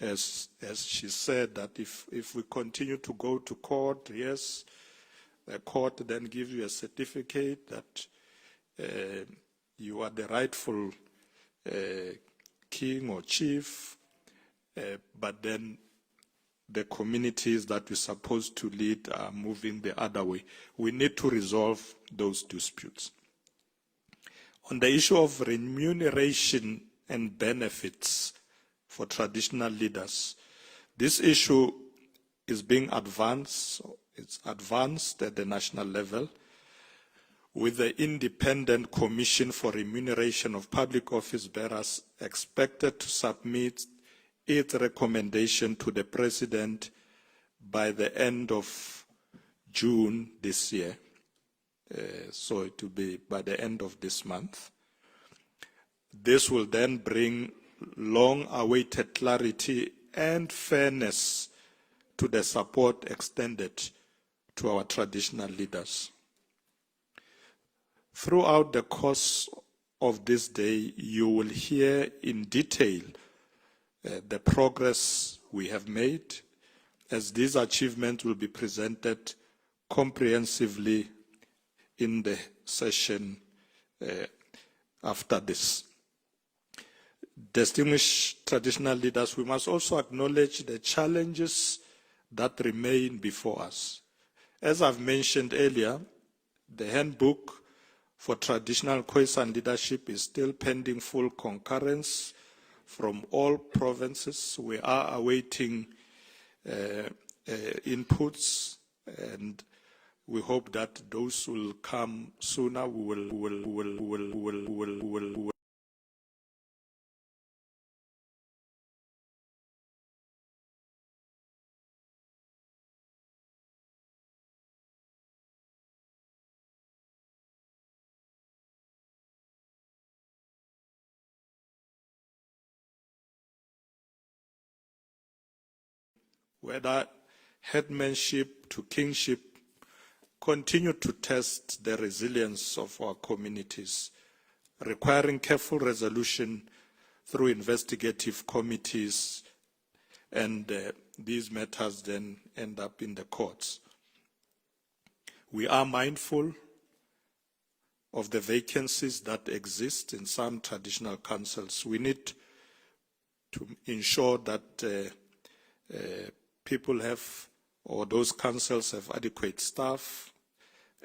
As she said, that if we continue to go to court, yes, the court then gives you a certificate that you are the rightful king or chief, but then the communities that we're supposed to lead are moving the other way. We need to resolve those disputes. On the issue of remuneration and benefits for traditional leaders, this issue is being advanced. It's advanced at the national level, with the Independent Commission for Remuneration of Public Office Bearers expected to submit its recommendation to the President by the end of June this year. So it will be by the end of this month. This will then bring long-awaited clarity and fairness to the support extended to our traditional leaders. Throughout the course of this day, you will hear in detail the progress we have made, as these achievements will be presented comprehensively in the session after this. Distinguished traditional leaders, we must also acknowledge the challenges that remain before us. As I've mentioned earlier, the handbook for traditional Khoisan leadership is still pending full concurrence from all provinces. We are awaiting inputs, and we hope that those will come sooner. Whether headmanship to kingship, continue to test the resilience of our communities, requiring careful resolution through investigative committees, and these matters then end up in the courts. We are mindful of the vacancies that exist in some traditional councils. We need to ensure that people have, or those councils have, adequate staff,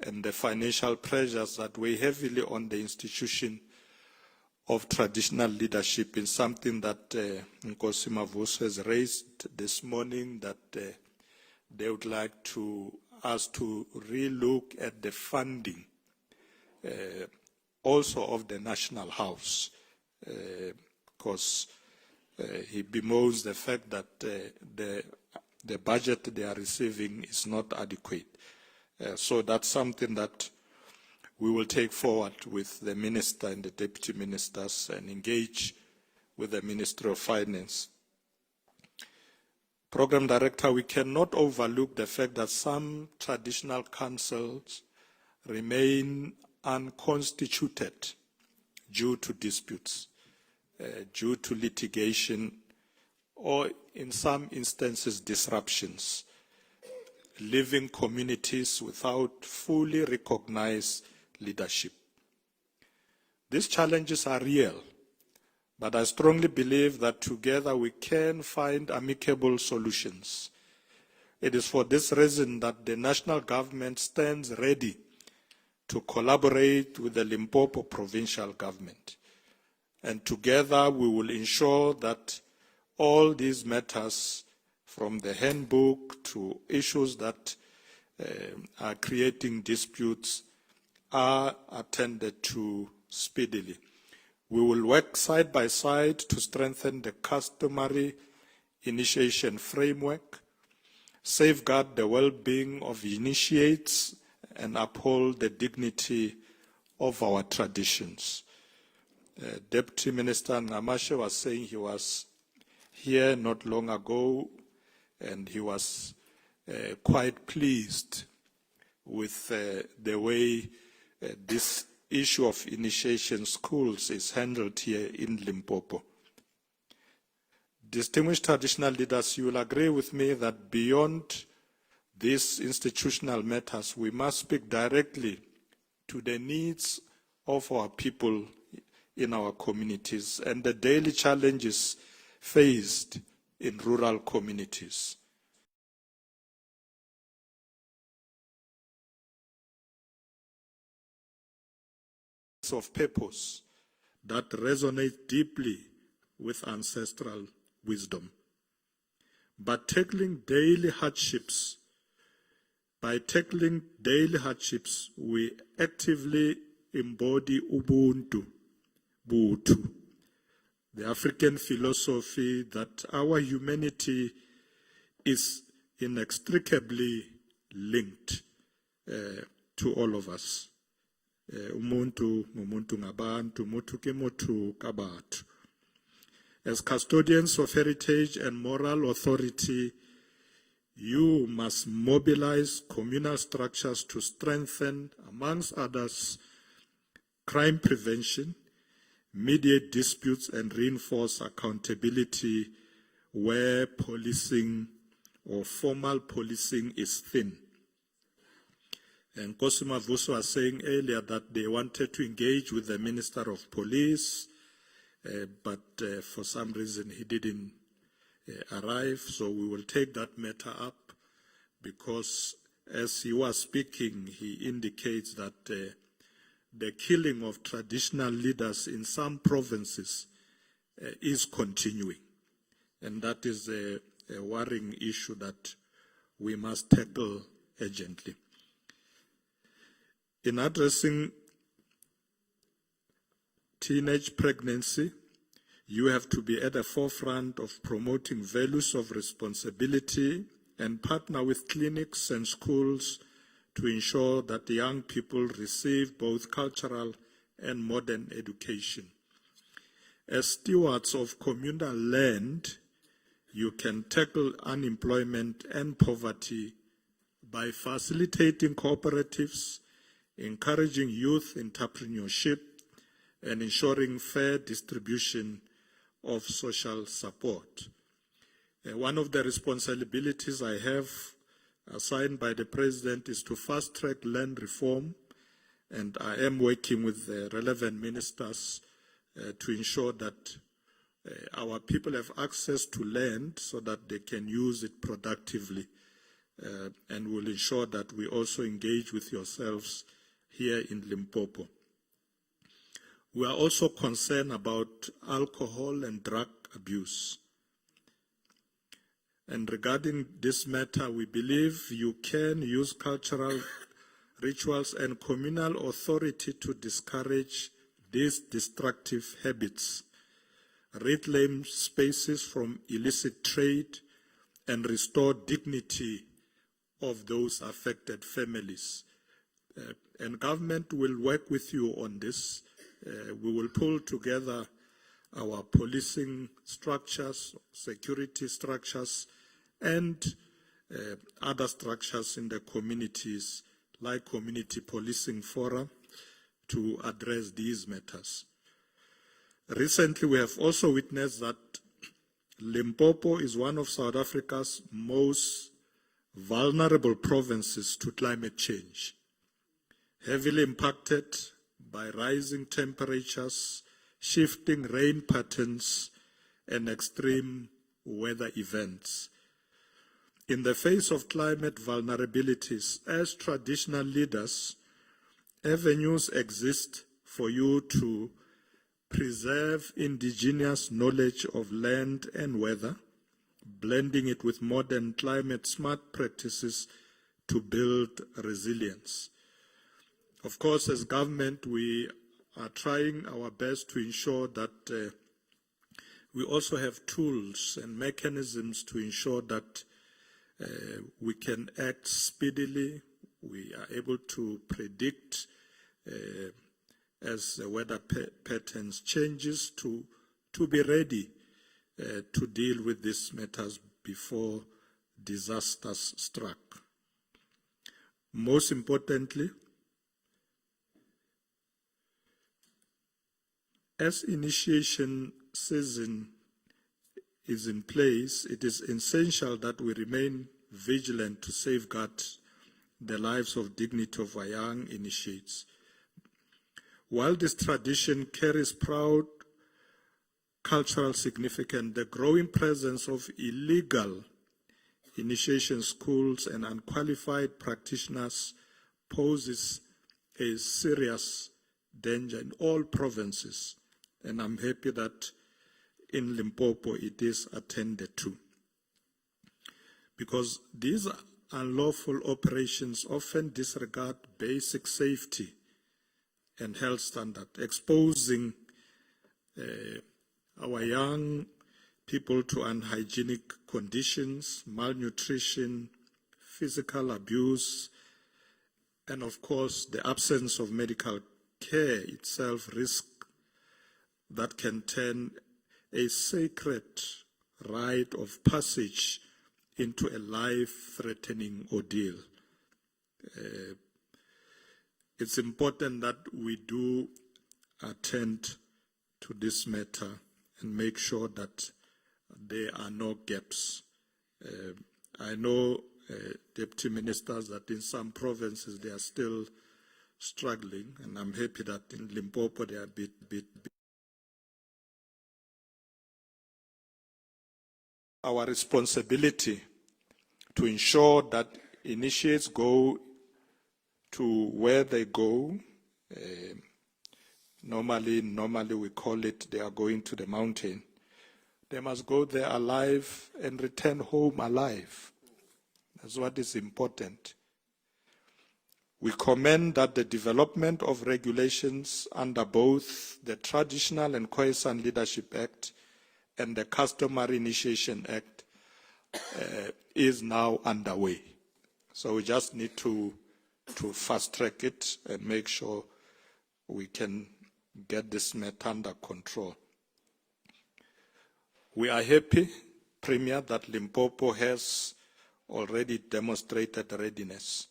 and the financial pressures that weigh heavily on the institution of traditional leadership is something that Nkosi Mavuso has raised this morning, that they would like us to relook at the funding also of the National House, because he bemoans the fact that the budget they are receiving is not adequate. So that's something that we will take forward with the minister and the deputy ministers and engage with the Ministry of Finance. Program Director, we cannot overlook the fact that some traditional councils remain unconstituted due to disputes, due to litigation, or in some instances disruptions, leaving communities without fully recognized leadership. These challenges are real, but I strongly believe that together we can find amicable solutions. It is for this reason that the national government stands ready to collaborate with the Limpopo provincial government. And together we will ensure that all these matters, from the handbook to issues that are creating disputes, are attended to speedily. We will work side by side to strengthen the customary initiation framework, safeguard the well-being of initiates, and uphold the dignity of our traditions. Deputy Minister Ngamashe was saying he was here not long ago, and he was quite pleased with the way this issue of initiation schools is handled here in Limpopo. Distinguished traditional leaders, you will agree with me that beyond these institutional matters, we must speak directly to the needs of our people in our communities and the daily challenges faced in rural communities. Of purpose that resonate deeply with ancestral wisdom. But by tackling daily hardships, we actively embody Ubuntu, Butu, the African philosophy that our humanity is inextricably linked to all of us. Umuntu ngumuntu ngabantu, mutu ke mutu kabantu. As custodians of heritage and moral authority, you must mobilize communal structures to strengthen, amongst others, crime prevention, mediate disputes, and reinforce accountability where policing or formal policing is thin. And Cosima Vuso was saying earlier that they wanted to engage with the Minister of Police, but for some reason he didn't arrive. So we will take that matter up because as he was speaking, he indicates that the killing of traditional leaders in some provinces is continuing. And that is a worrying issue that we must tackle urgently. In addressing teenage pregnancy, you have to be at the forefront of promoting values of responsibility and partner with clinics and schools to ensure that young people receive both cultural and modern education. As stewards of communal land, you can tackle unemployment and poverty by facilitating cooperatives, encouraging youth entrepreneurship, and ensuring fair distribution of social support. One of the responsibilities I have assigned by the President is to fast-track land reform, and I am working with the relevant ministers to ensure that our people have access to land so that they can use it productively, and will ensure that we also engage with yourselves here in Limpopo. We are also concerned about alcohol and drug abuse. And regarding this matter, we believe you can use cultural rituals and communal authority to discourage these destructive habits, reclaim spaces from illicit trade, and restore dignity of those affected families. And government will work with you on this. We will pull together our policing structures, security structures, and other structures in the communities, like community policing fora, to address these matters. Recently, we have also witnessed that Limpopo is one of South Africa's most vulnerable provinces to climate change, heavily impacted by rising temperatures, shifting rain patterns, and extreme weather events. In the face of climate vulnerabilities, as traditional leaders, avenues exist for you to preserve indigenous knowledge of land and weather, blending it with modern climate-smart practices to build resilience. Of course, as government, we are trying our best to ensure that we also have tools and mechanisms to ensure that we can act speedily. We are able to predict as the weather patterns changes to be ready to deal with these matters before disasters struck. Most importantly, as initiation season is in place, it is essential that we remain vigilant to safeguard the lives of dignity of our young initiates. While this tradition carries proud cultural significance, the growing presence of illegal initiation schools and unqualified practitioners poses a serious danger in all provinces, and I'm happy that in Limpopo it is attended to. Because these unlawful operations often disregard basic safety and health standards, exposing our young people to unhygienic conditions, malnutrition, physical abuse, and of course the absence of medical care itself risk that can turn a sacred rite of passage into a life-threatening ordeal. It's important that we do attend to this matter and make sure that there are no gaps. I know, Deputy Ministers, that in some provinces they are still struggling, and I'm happy that in Limpopo they are a bit. Our responsibility to ensure that initiates go to where they go. Normally we call it they are going to the mountain. They must go there alive and return home alive. That's what is important. We commend that the development of regulations under both the Traditional and Khoisan Leadership Act and the Customary Initiation Act is now underway. So we just need to fast track it and make sure we can get this matter under control. We are happy, Premier, that Limpopo has already demonstrated readiness.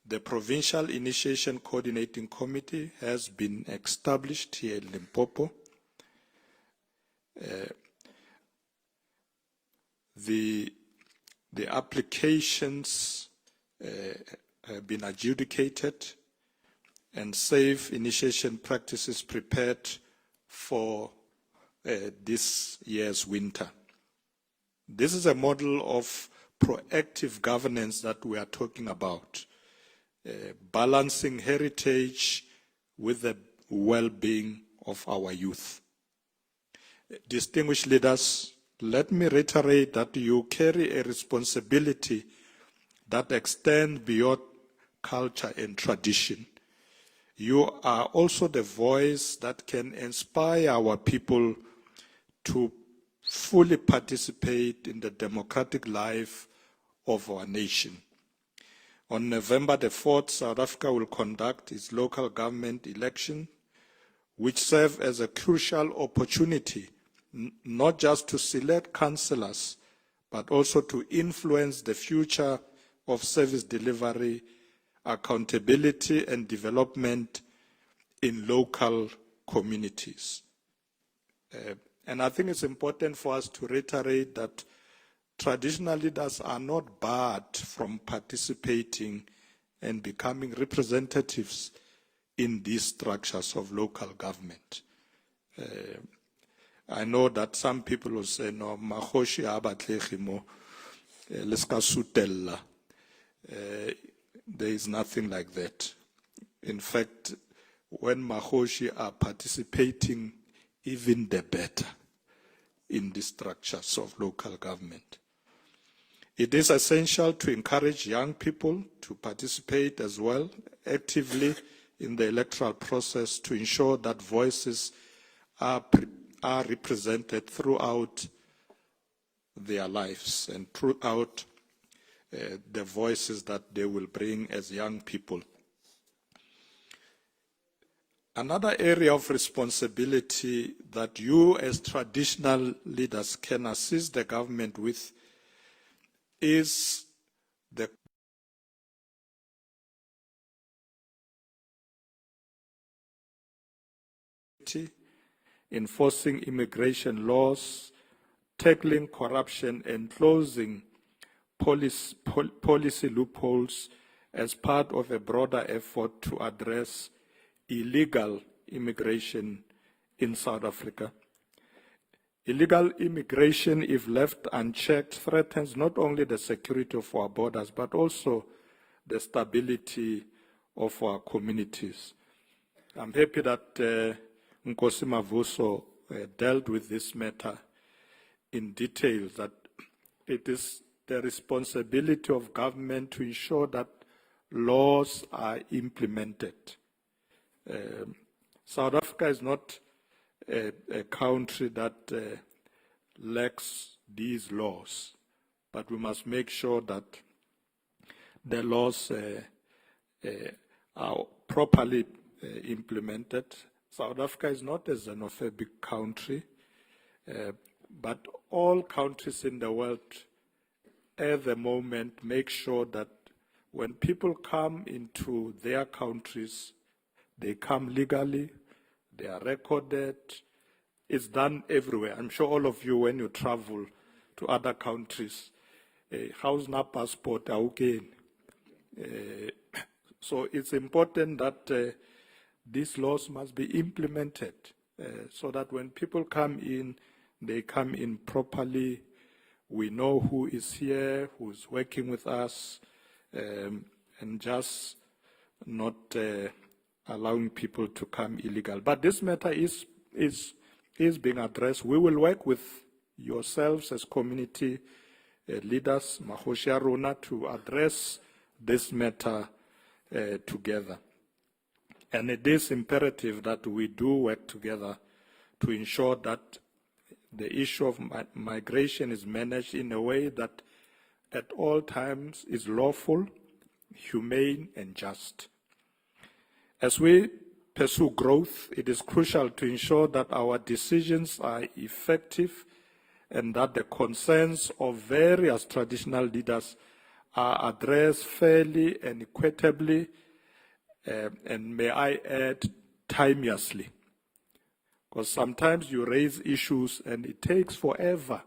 The Provincial Initiation Coordinating Committee has been established here in Limpopo. The applications have been adjudicated and safe initiation practices prepared for this year's winter. This is a model of proactive governance that we are talking about, balancing heritage with the well-being of our youth. Distinguished leaders, let me reiterate that you carry a responsibility that extends beyond culture and tradition. You are also the voice that can inspire our people to fully participate in the democratic life of our nation. On November the 4th, South Africa will conduct its local government election, which serve as a crucial opportunity not just to select councillors, but also to influence the future of service delivery, accountability and development in local communities. And I think it's important for us to reiterate that traditional leaders are not barred from participating and becoming representatives in these structures of local government. I know that some people will say, no, mahoshi abatlehi mo, leska sutella. There is nothing like that. In fact, when mahoshi are participating, even the better in the structures of local government. It is essential to encourage young people to participate as well actively in the electoral process to ensure that voices are represented throughout their lives and throughout the voices that they will bring as young people. Another area of responsibility that you as traditional leaders can assist the government with is the security, enforcing immigration laws, tackling corruption, and closing policy loopholes as part of a broader effort to address illegal immigration in South Africa. Illegal immigration, if left unchecked, threatens not only the security of our borders, but also the stability of our communities. I'm happy that Nkosi Mavuso dealt with this matter in detail, that it is the responsibility of government to ensure that laws are implemented. South Africa is not a country that lacks these laws, but we must make sure that the laws are properly implemented. South Africa is not a xenophobic country, but all countries in the world at the moment make sure that when people come into their countries, they come legally, they are recorded. It's done everywhere. I'm sure all of you, when you travel to other countries, how's na passport again? So it's important that these laws must be implemented so that when people come in, they come in properly. We know who is here, who's working with us, and just not allowing people to come illegal. But this matter is being addressed. We will work with yourselves as community leaders, Mahoshi Aruna, to address this matter together. And it is imperative that we do work together to ensure that the issue of migration is managed in a way that at all times is lawful, humane, and just. As we pursue growth, it is crucial to ensure that our decisions are effective and that the concerns of various traditional leaders are addressed fairly and equitably, and may I add, timeously. Because sometimes you raise issues and it takes forever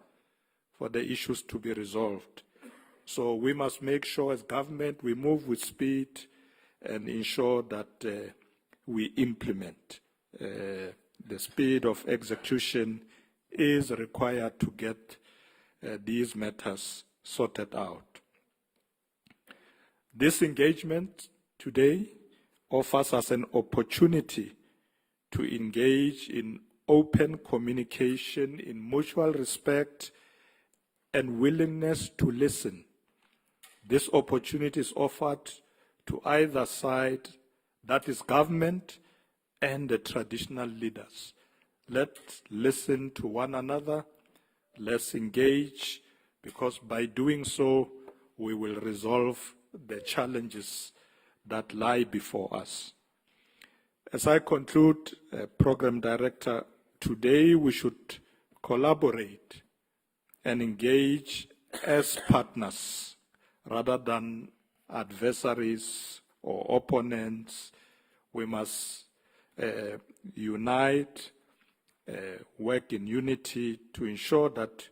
for the issues to be resolved. So we must make sure as government we move with speed and ensure that we implement. The speed of execution is required to get these matters sorted out. This engagement today offers us an opportunity to engage in open communication, in mutual respect, and willingness to listen. This opportunity is offered to either side, that is government and the traditional leaders. Let's listen to one another, let's engage, because by doing so, we will resolve the challenges that lie before us. As I conclude, Program Director, today we should collaborate and engage as partners rather than adversaries or opponents. We must unite, work in unity to ensure that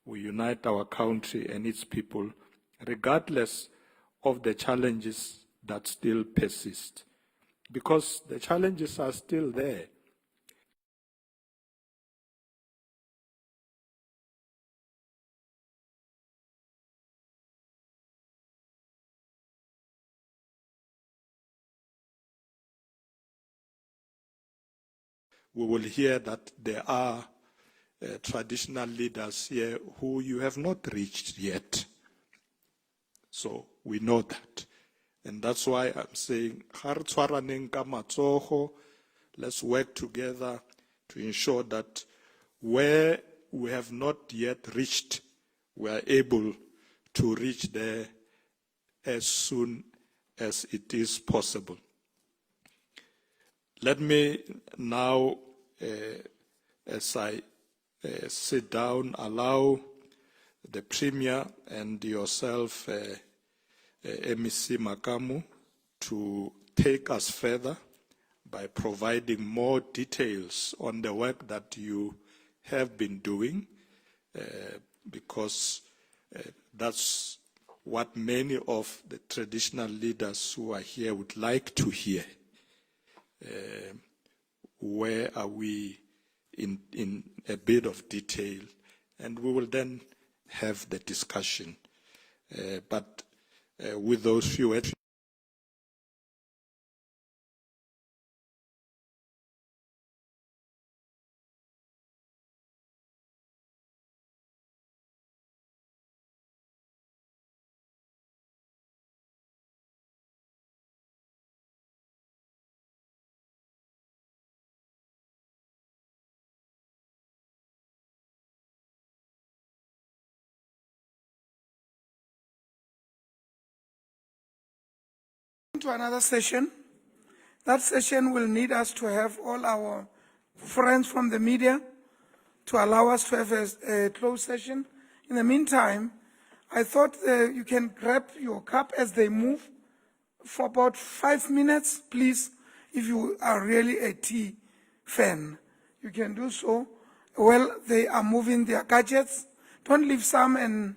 we unite our country and its people, regardless of the challenges that still persist. Because the challenges are still there. We will hear that there are traditional leaders here who you have not reached yet. So we know that. And that's why I'm saying, let's work together to ensure that where we have not yet reached, we are able to reach there as soon as it is possible. Let me now, as I sit down, allow the Premier and yourself, MEC Makamu, to take us further by providing more details on the work that you have been doing, because that's what many of the traditional leaders who are here would like to hear. Where are we in a bit of detail? And we will then have the discussion. But with those few words, to another session. That session will need us to have all our friends from the media to allow us to have a closed session. In the meantime, I thought you can grab your cup as they move for about 5 minutes, please. If you are really a tea fan, you can do so. Well, they are moving their gadgets. Don't leave some and